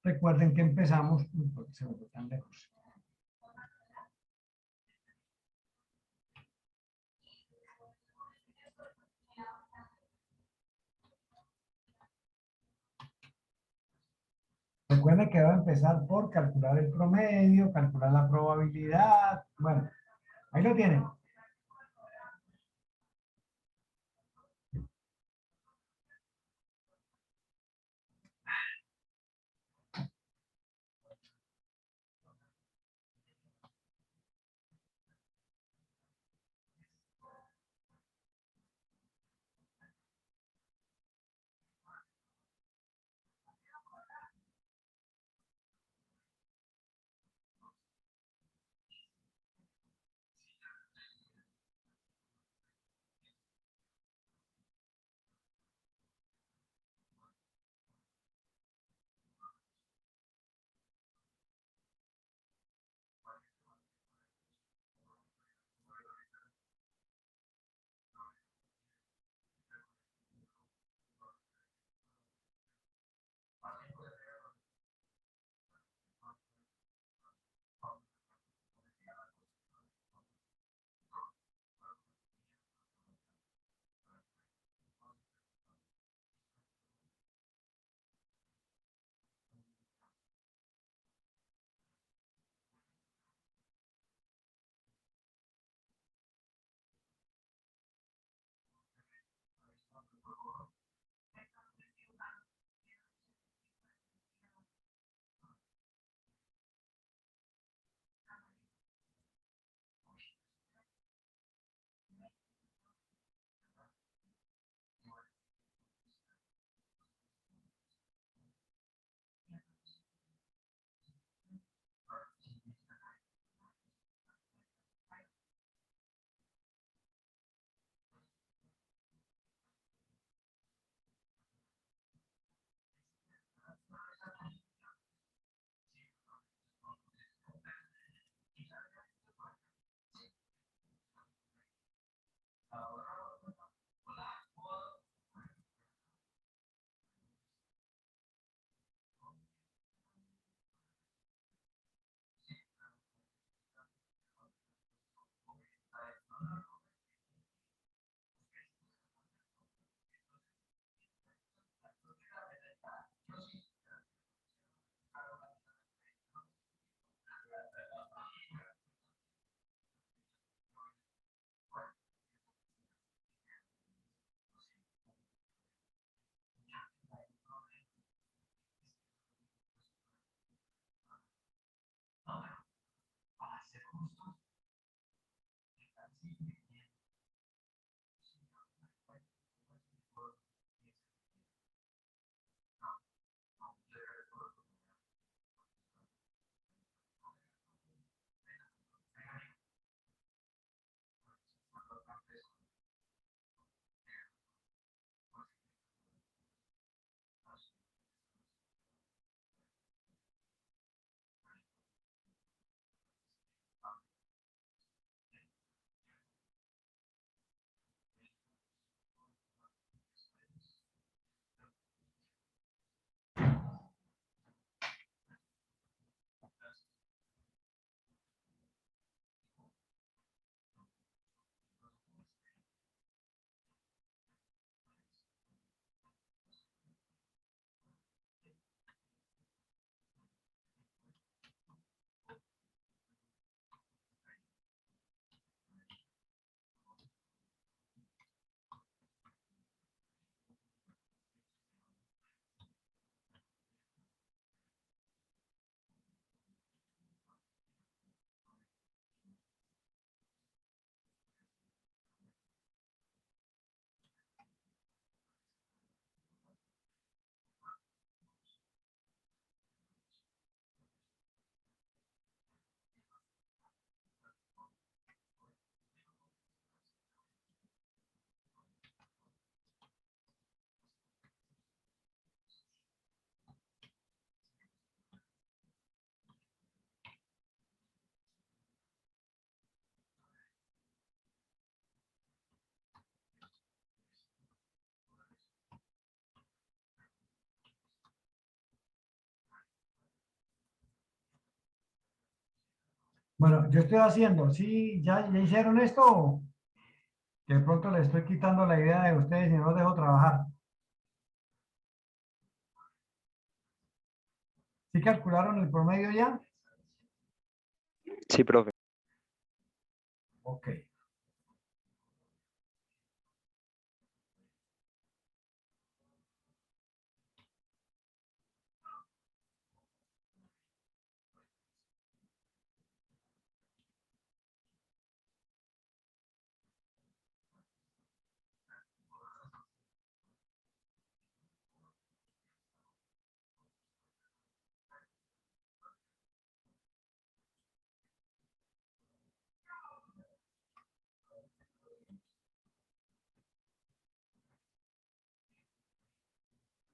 Recuerden que empezamos, porque se me fue tan lejos. Recuerden que va a empezar por calcular el promedio, calcular la probabilidad. Bueno, ahí lo tienen. Bueno, yo estoy haciendo, ¿sí? ¿Ya hicieron esto? Que de pronto le estoy quitando la idea de ustedes y no los dejo trabajar. ¿Sí calcularon el promedio ya? Sí, profe. Ok.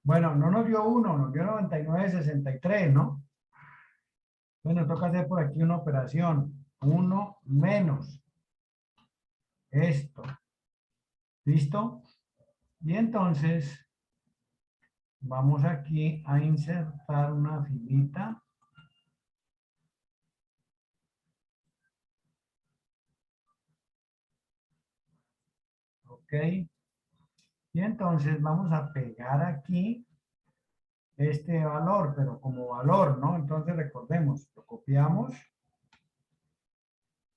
Bueno, no nos dio 1, nos dio 99,63, ¿no? Bueno, toca hacer por aquí una operación. 1 menos esto. ¿Listo? Y entonces vamos aquí a insertar una filita. Ok. Y entonces vamos a pegar aquí este valor, pero como valor, ¿no? Entonces recordemos, lo copiamos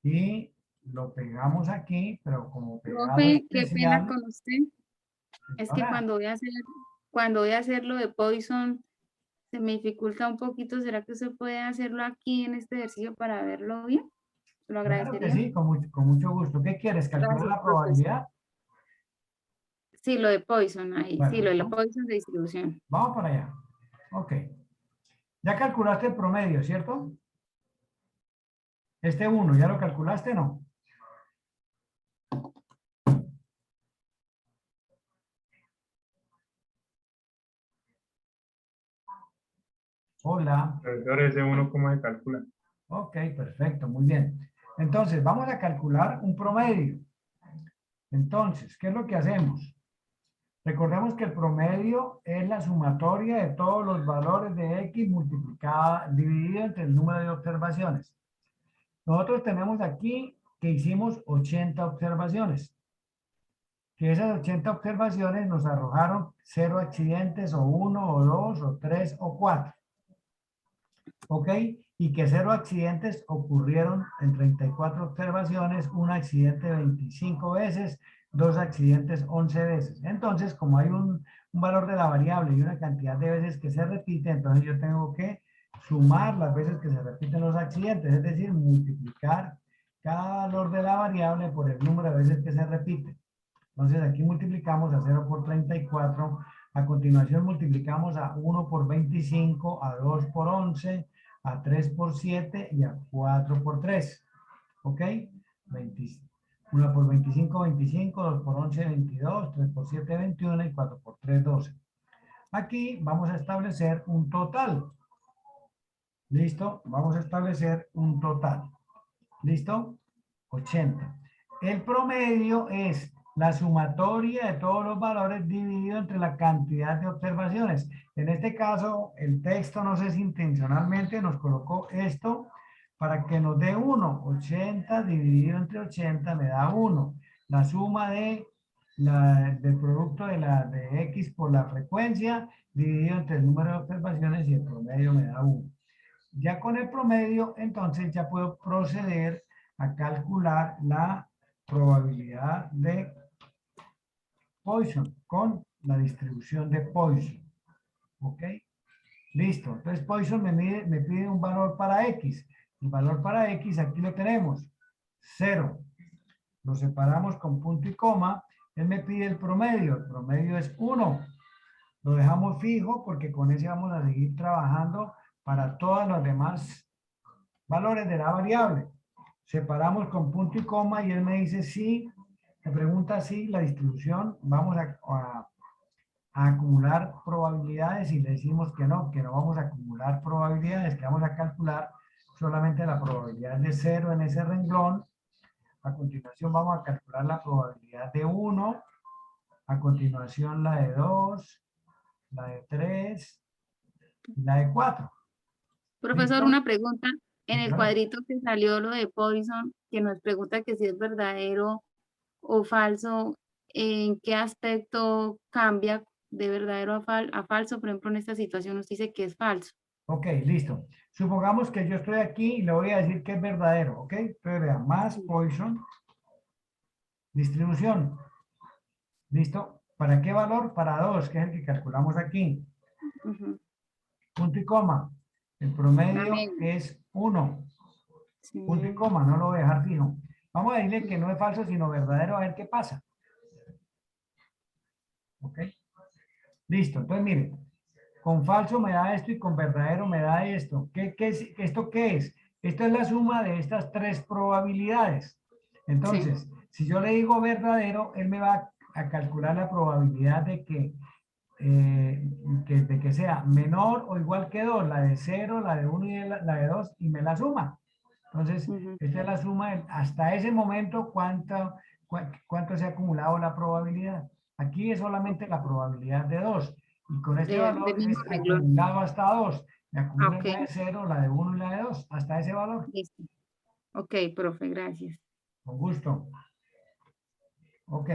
y lo pegamos aquí, pero como pegado Profe, qué pena especial. con usted. Es que Ahora, cuando voy a hacer lo de Poison, se me dificulta un poquito. ¿Será que usted puede hacerlo aquí en este ejercicio para verlo bien? Lo claro que agradecería. sí, con mucho gusto. ¿Qué quieres? ¿Calcular Gracias, la profesor. probabilidad? Sí, lo de Poison ahí. Sí, lo Bueno, de la Poison de distribución. vamos para allá. Ok. Ya calculaste el promedio, ¿cierto? Este 1, ¿ya lo calculaste? No. Hola. Profesor, ese uno, ¿cómo se calcula? Ok, perfecto, muy bien. Entonces, vamos a calcular un promedio. Entonces, ¿qué es lo que hacemos? Recordemos que el promedio es la sumatoria de todos los valores de X multiplicada, dividido entre el número de observaciones. Nosotros tenemos aquí que hicimos 80 observaciones. Que esas 80 observaciones nos arrojaron 0 accidentes o 1 o 2 o 3 o 4. ¿Ok? Y que 0 accidentes ocurrieron en 34 observaciones, un accidente 25 veces, 2 accidentes 11 veces. Entonces, como hay un valor de la variable y una cantidad de veces que se repite, entonces yo tengo que sumar las veces que se repiten los accidentes, es decir, multiplicar cada valor de la variable por el número de veces que se repite. Entonces aquí multiplicamos a 0 por 34, a continuación multiplicamos a 1 por 25, a 2 por 11, a 3 por 7 y a 4 por 3. ¿Ok? 1 por 25, 25, 2 por 11, 22, 3 por 7, 21 y 4 por 3, 12. Aquí vamos a establecer un total. ¿Listo? Vamos a establecer un total. ¿Listo? 80. El promedio es la sumatoria de todos los valores dividido entre la cantidad de observaciones. En este caso, el texto, no sé si intencionalmente nos colocó esto para que nos dé 1. 80 dividido entre 80 me da 1. La suma del producto de X por la frecuencia dividido entre el número de observaciones y el promedio me da 1. Ya con el promedio, entonces ya puedo proceder a calcular la probabilidad de Poisson con la distribución de Poisson. ¿Ok? Listo. Entonces Poisson me pide un valor para X. El valor para X aquí lo tenemos. 0. Lo separamos con punto y coma. Él me pide el promedio. El promedio es 1. Lo dejamos fijo porque con ese vamos a seguir trabajando para todos los demás valores de la variable. Separamos con punto y coma y él me dice sí, me pregunta si la distribución, vamos a acumular probabilidades y le decimos que no vamos a acumular probabilidades, que vamos a calcular solamente la probabilidad de 0 en ese renglón. A continuación vamos a calcular la probabilidad de 1, a continuación la de 2, la de 3 y la de 4. Profesor, ¿Listo? una pregunta. En el Claro. cuadrito que salió lo de Poisson, que nos pregunta que si es verdadero o falso, ¿en qué aspecto cambia de verdadero a falso? Por ejemplo, en esta situación nos dice que es falso. Ok, listo. Supongamos que yo estoy aquí y le voy a decir que es verdadero, ¿ok? Entonces, vea, más Poisson, distribución. ¿Listo? ¿Para qué valor? Para 2, que es el que calculamos aquí. Ujú. Punto y coma. El promedio Amén. es 1. Sí. Punto y coma, no lo voy a dejar fijo. Vamos a decirle que no es falso, sino verdadero, a ver qué pasa. ¿Ok? Listo. Entonces, miren, con falso me da esto y con verdadero me da esto. ¿Esto qué es? Esto es la suma de estas 3 probabilidades. Entonces, si yo le digo verdadero, él me va a calcular la probabilidad de que sea menor o igual que 2, la de 0, la de 1 y la de 2, y me la suma. Entonces, Ujú. esta es la suma hasta ese momento cuánto se ha acumulado la probabilidad. Aquí es solamente la probabilidad de 2. Y con este De valor mismo es renglón. acumulado hasta 2. Me acumula Ok, la de 0, la de 1 y la de 2. Hasta ese valor. listo. Ok, profe, gracias. Con gusto. Ok.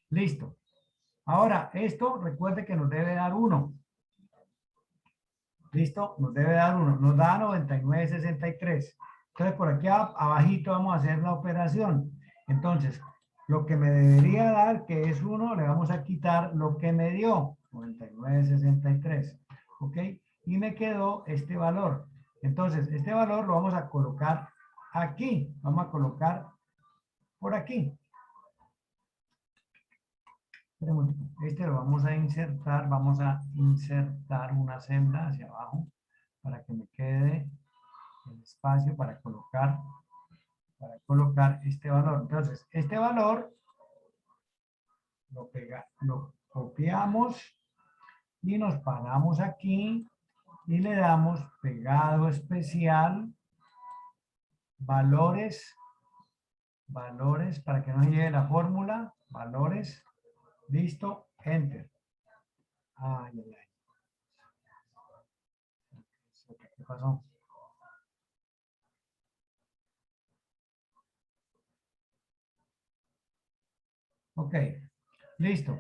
Listo. Ahora, esto recuerde que nos debe dar 1. ¿Listo? Nos debe dar 1. Nos da 99,63. Entonces, por aquí abajito vamos a hacer la operación. Entonces, lo que me debería dar, que es 1, le vamos a quitar lo que me dio, 99,63. ¿Ok? Y me quedó este valor. Entonces, este valor lo vamos a colocar aquí. Vamos a colocar por aquí. Este lo vamos a insertar una celda hacia abajo para que me quede el espacio para colocar este valor. Entonces, este valor lo copiamos y nos paramos aquí y le damos pegado especial, valores, para que no se lleve la fórmula, valores, listo, enter. Ay, ay, ay. ¿Qué pasó? Ok, listo.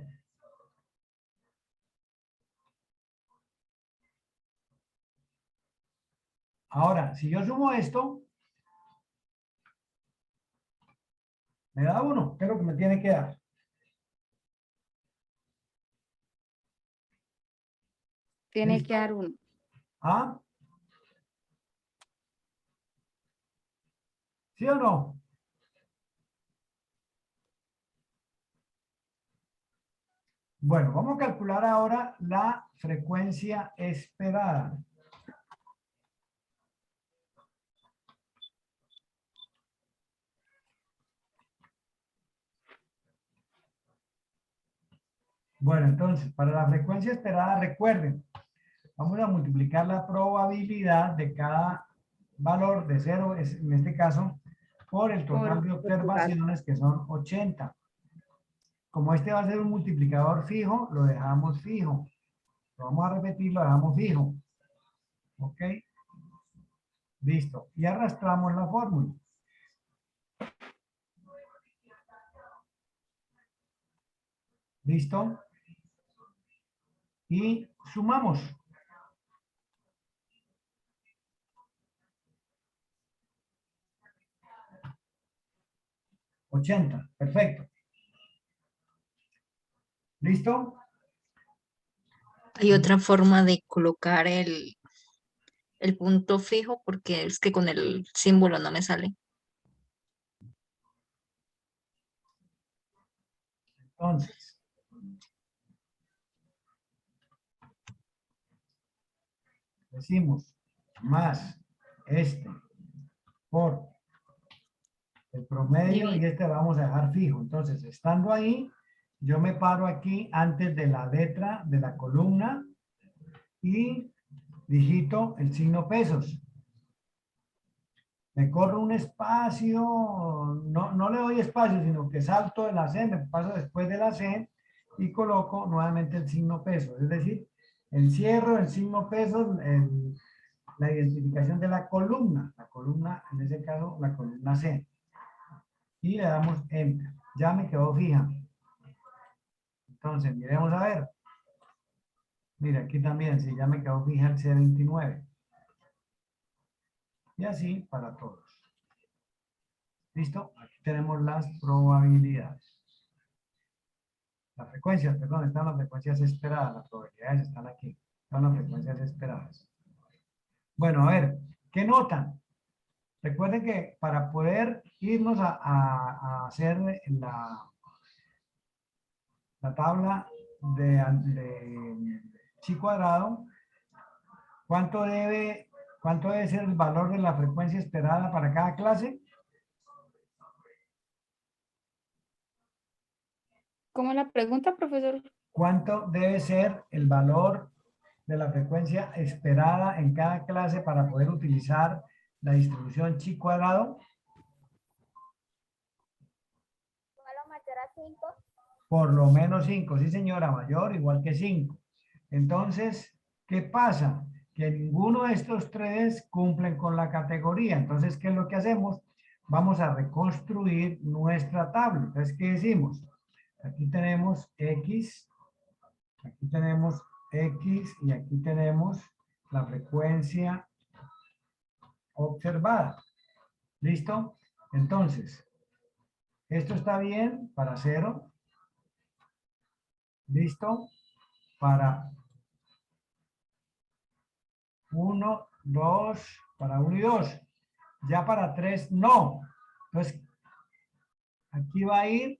Ahora, si yo sumo esto, me da 1. ¿Qué es lo que me tiene que dar? Tiene Listo. que dar 1. ¿Ah? ¿Sí o no? Bueno, vamos a calcular ahora la frecuencia esperada. Bueno, entonces, para la frecuencia esperada, recuerden, vamos a multiplicar la probabilidad de cada valor de 0, en este caso, por el total de observaciones, que son 80. Como este va a ser un multiplicador fijo, lo dejamos fijo. Lo vamos a repetir, lo dejamos fijo. ¿Ok? Listo. Y arrastramos la fórmula. ¿Listo? Y sumamos. 80. Perfecto. ¿Listo? Hay otra forma de colocar el punto fijo porque es que con el símbolo no me sale. Entonces, decimos más este por el promedio y este vamos a dejar fijo. Entonces, estando ahí, yo me paro aquí antes de la letra de la columna y digito el signo pesos. Me corro un espacio, no le doy espacio, sino que salto de la C, me paso después de la C y coloco nuevamente el signo pesos. Es decir, encierro el signo pesos, la identificación de la columna, en ese caso, la columna C. Y le damos Enter. Ya me quedó fija. Entonces, miremos a ver. Mira, aquí también, si ya me quedó fija el C29. Y así para todos. ¿Listo? Aquí tenemos las probabilidades. Las frecuencias, perdón, están las frecuencias esperadas. Las probabilidades están aquí. Están las frecuencias esperadas. Bueno, a ver, ¿qué notan? Recuerden que para poder irnos a hacer la tabla de chi cuadrado, ¿cuánto debe ser el valor de la frecuencia esperada para cada clase? ¿Cómo la pregunta, profesor? ¿Cuánto debe ser el valor de la frecuencia esperada en cada clase para poder utilizar la distribución chi cuadrado? Por lo menos 5, sí señora, mayor igual que 5. Entonces, ¿qué pasa? Que ninguno de estos tres cumplen con la categoría. Entonces, ¿qué es lo que hacemos? Vamos a reconstruir nuestra tabla. Entonces, ¿qué decimos? Aquí tenemos X, aquí tenemos X y aquí tenemos la frecuencia observada. ¿Listo? Entonces, esto está bien para 0. ¿Listo? Para 1, 2, para 1 y 2. Ya para 3, no. Entonces, aquí va a ir,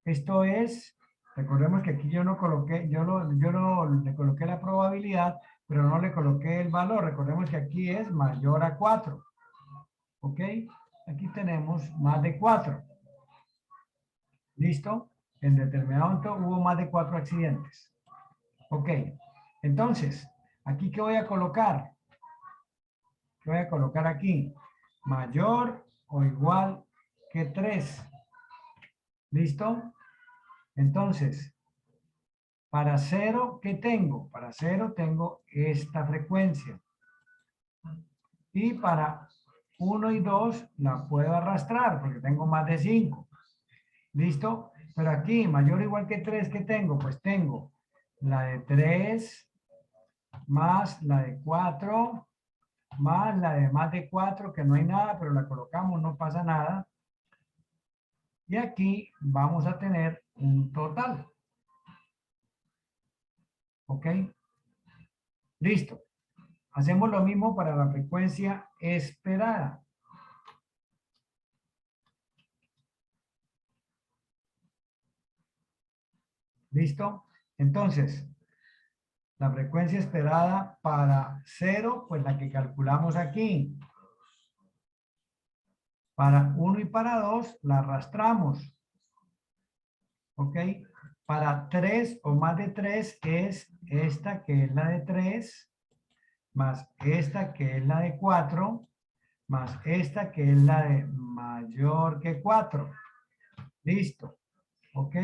esto es, recordemos que aquí yo no coloqué, yo no le coloqué la probabilidad, pero no le coloqué el valor. Recordemos que aquí es mayor a 4. ¿Ok? Aquí tenemos más de 4. ¿Listo? En determinado momento hubo más de 4 accidentes. Ok. Entonces, ¿aquí qué voy a colocar? ¿Qué voy a colocar aquí? Mayor o igual que 3. ¿Listo? Entonces, para 0, ¿qué tengo? Para 0 tengo esta frecuencia. Y para 1 y 2 la puedo arrastrar porque tengo más de 5. ¿Listo? Pero aquí, mayor o igual que 3, ¿qué tengo? Pues tengo la de 3 más la de 4 más la de más de 4, que no hay nada, pero la colocamos, no pasa nada. Y aquí vamos a tener un total. ¿Ok? Listo. Hacemos lo mismo para la frecuencia esperada. ¿Listo? Entonces, la frecuencia esperada para 0, pues la que calculamos aquí. Para 1 y para 2 la arrastramos. ¿Ok? Para 3 o más de 3 es esta que es la de 3, más esta que es la de 4, más esta que es la de mayor que 4. Listo. ¿Ok?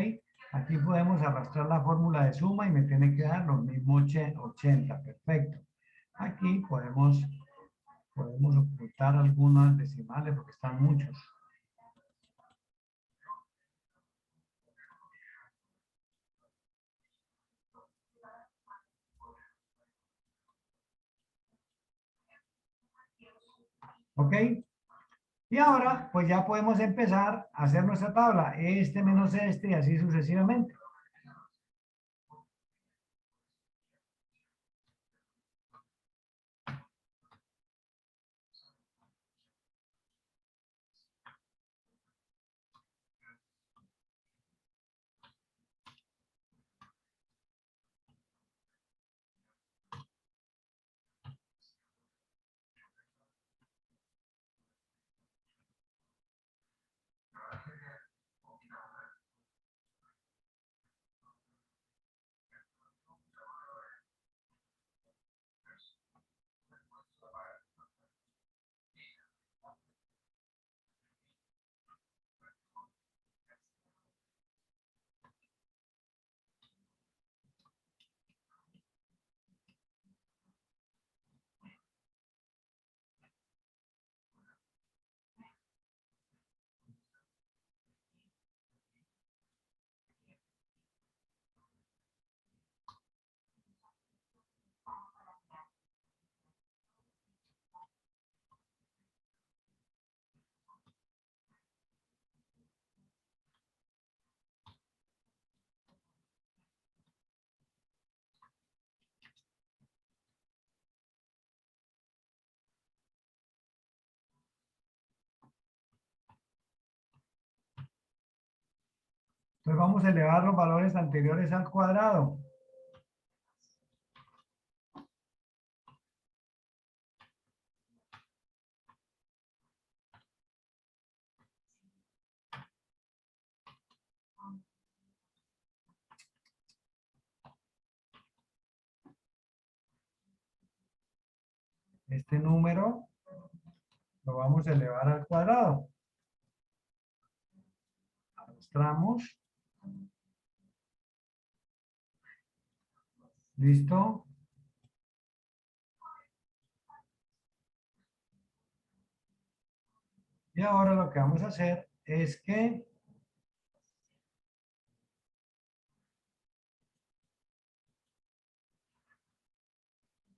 Aquí podemos arrastrar la fórmula de suma y me tiene que dar los mismos 80. Perfecto. Aquí podemos ocultar algunas decimales porque están muchos. ¿Ok? Y ahora, pues ya podemos empezar a hacer nuestra tabla. Este menos este y así sucesivamente. Entonces vamos a elevar los valores anteriores al cuadrado. Este número lo vamos a elevar al cuadrado. Arrastramos. ¿Listo? Y ahora lo que vamos a hacer es que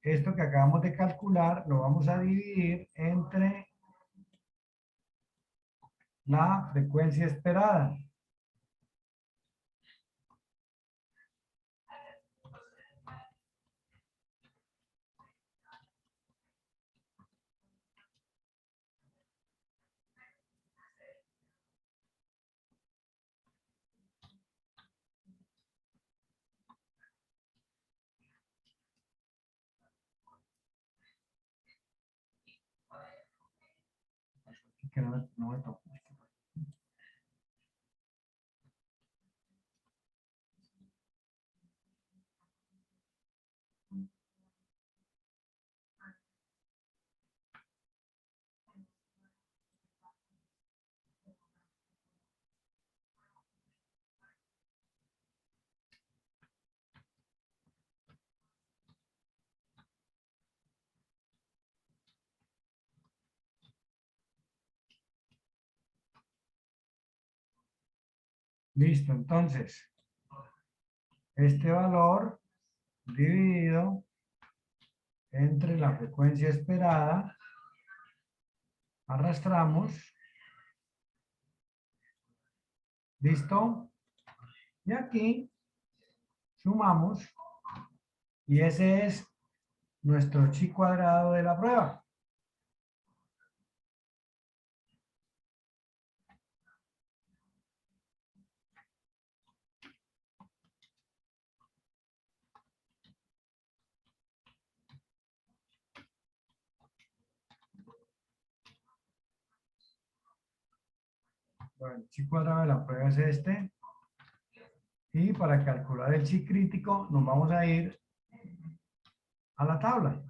esto que acabamos de calcular lo vamos a dividir entre la frecuencia esperada. Que no me toco. Listo, entonces, este valor dividido entre la frecuencia esperada, arrastramos, ¿listo? Y aquí sumamos, y ese es nuestro chi cuadrado de la prueba. Bueno, el chi cuadrado de la prueba es este. Y para calcular el chi crítico nos vamos a ir a la tabla.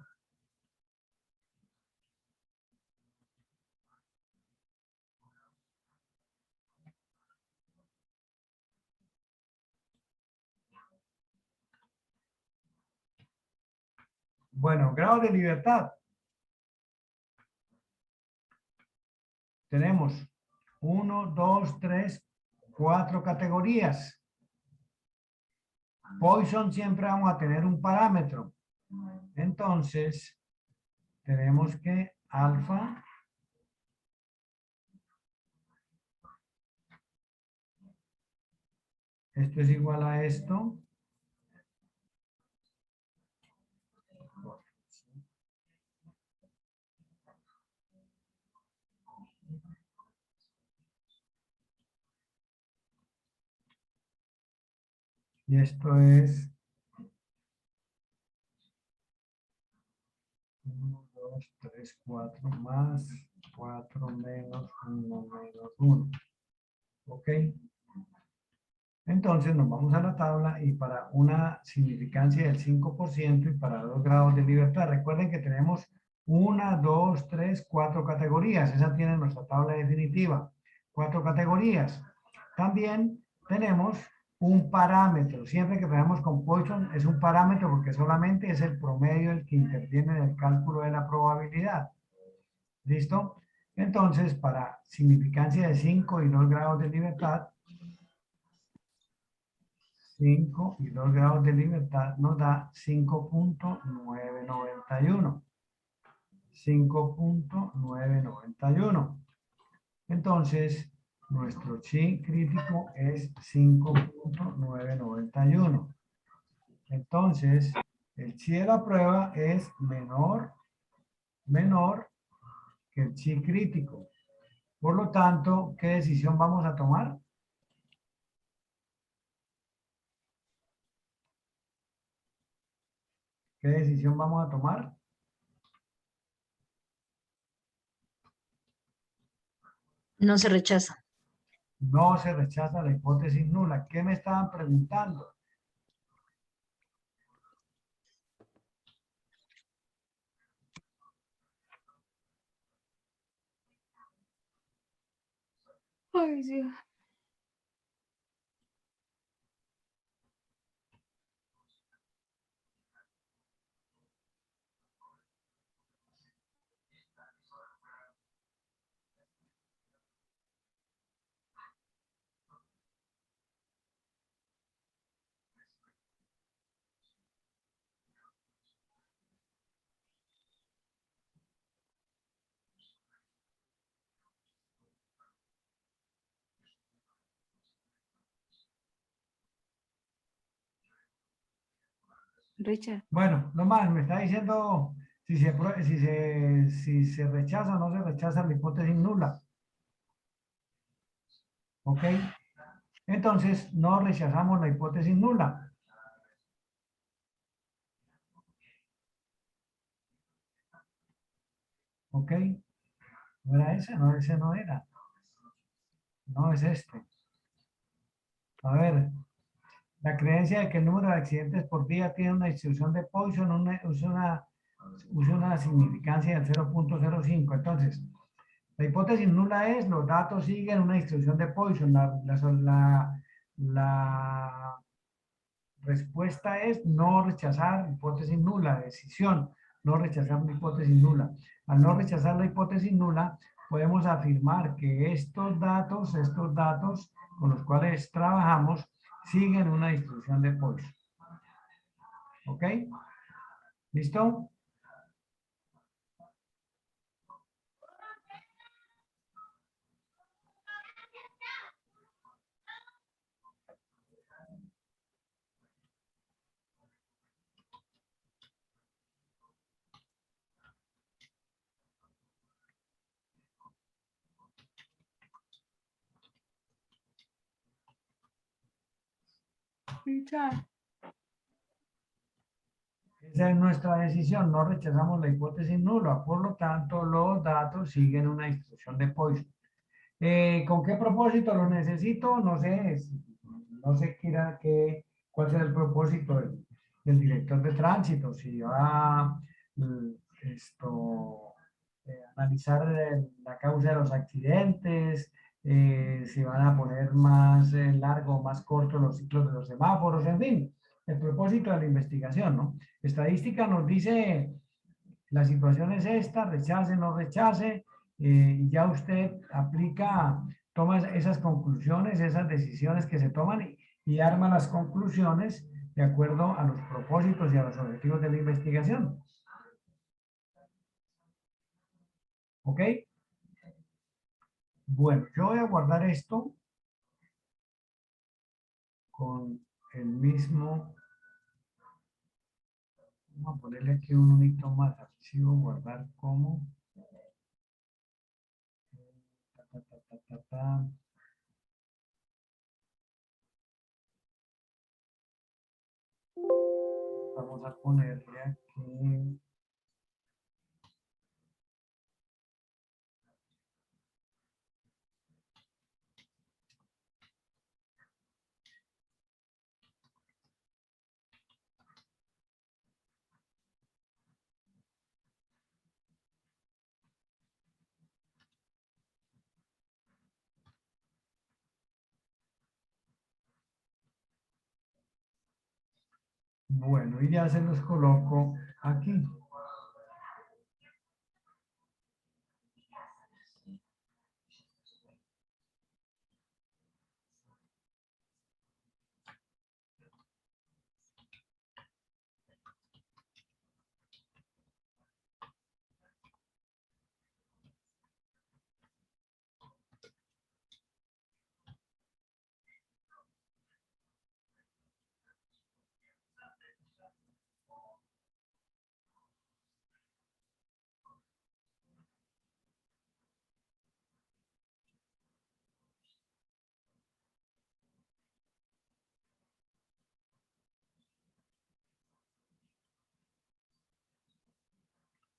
Bueno, grado de libertad. Tenemos 1, 2, 3, 4 categorías. Poisson siempre vamos a tener un parámetro. Entonces, tenemos que alfa esto es igual a esto. Y esto es 1, 2, 3, 4 más 4 menos 1 menos 1. ¿Ok? Entonces nos vamos a la tabla y para una significancia del 5% y para 2 grados de libertad. Recuerden que tenemos 1, 2, 3, 4 categorías. Esa tiene nuestra tabla definitiva. 4 categorías. También tenemos un parámetro. Siempre que tenemos con Poisson es un parámetro porque solamente es el promedio el que interviene en el cálculo de la probabilidad. ¿Listo? Entonces, para significancia de 5 y 2 grados de libertad, 5 y 2 grados de libertad nos da 5.991. 5.991. Entonces, nuestro chi crítico es 5.991. Entonces, el chi de la prueba es menor que el chi crítico. Por lo tanto, ¿qué decisión vamos a tomar? ¿Qué decisión vamos a tomar? No se rechaza. No se rechaza la hipótesis nula. ¿Qué me estaban preguntando? Ay, Dios. Richard. Bueno, no más, me está diciendo si se rechaza o no se rechaza la hipótesis nula. ¿Ok? Entonces, no rechazamos la hipótesis nula. ¿Ok? ¿No era ese? No, ese no era. No es este. A ver, la creencia de que el número de accidentes por día tiene una distribución de Poisson usa una significancia del 0.05. Entonces, la hipótesis nula es los datos siguen una distribución de Poisson. La respuesta es no rechazar hipótesis nula, decisión, no rechazar una hipótesis nula. Al no rechazar la hipótesis nula, podemos afirmar que estos datos con los cuales trabajamos siguen una distribución de Poisson. ¿Ok? ¿Listo? Richard. Esa es nuestra decisión, no rechazamos la hipótesis nula, por lo tanto los datos siguen una distribución de Poisson. ¿Con qué propósito lo necesito? No sé, no sé cuál será el propósito del director de tránsito, si va analizar la causa de los accidentes, si van a poner más largo o más corto los ciclos de los semáforos, en fin, el propósito de la investigación, ¿no? Estadística nos dice, la situación es esta, rechace, no rechace, y ya usted toma esas conclusiones, esas decisiones que se toman y arma las conclusiones de acuerdo a los propósitos y a los objetivos de la investigación. ¿Ok? Bueno, yo voy a guardar esto con el mismo. Vamos a ponerle aquí un unito más. Archivo, guardar como. Ta, ta, ta, ta, ta. Vamos a ponerle aquí. Bueno, y ya se los coloco aquí.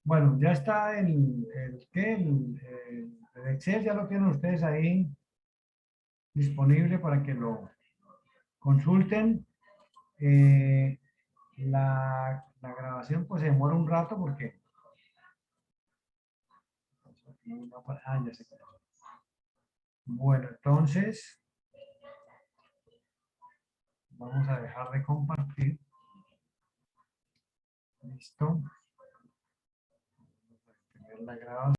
Bueno, ya está ¿qué? El Excel, ya lo tienen ustedes ahí disponible para que lo consulten. La grabación pues se demora un rato porque... Ah, ya se quedó. Bueno, entonces vamos a dejar de compartir. Listo. Vamos a detener la grabación.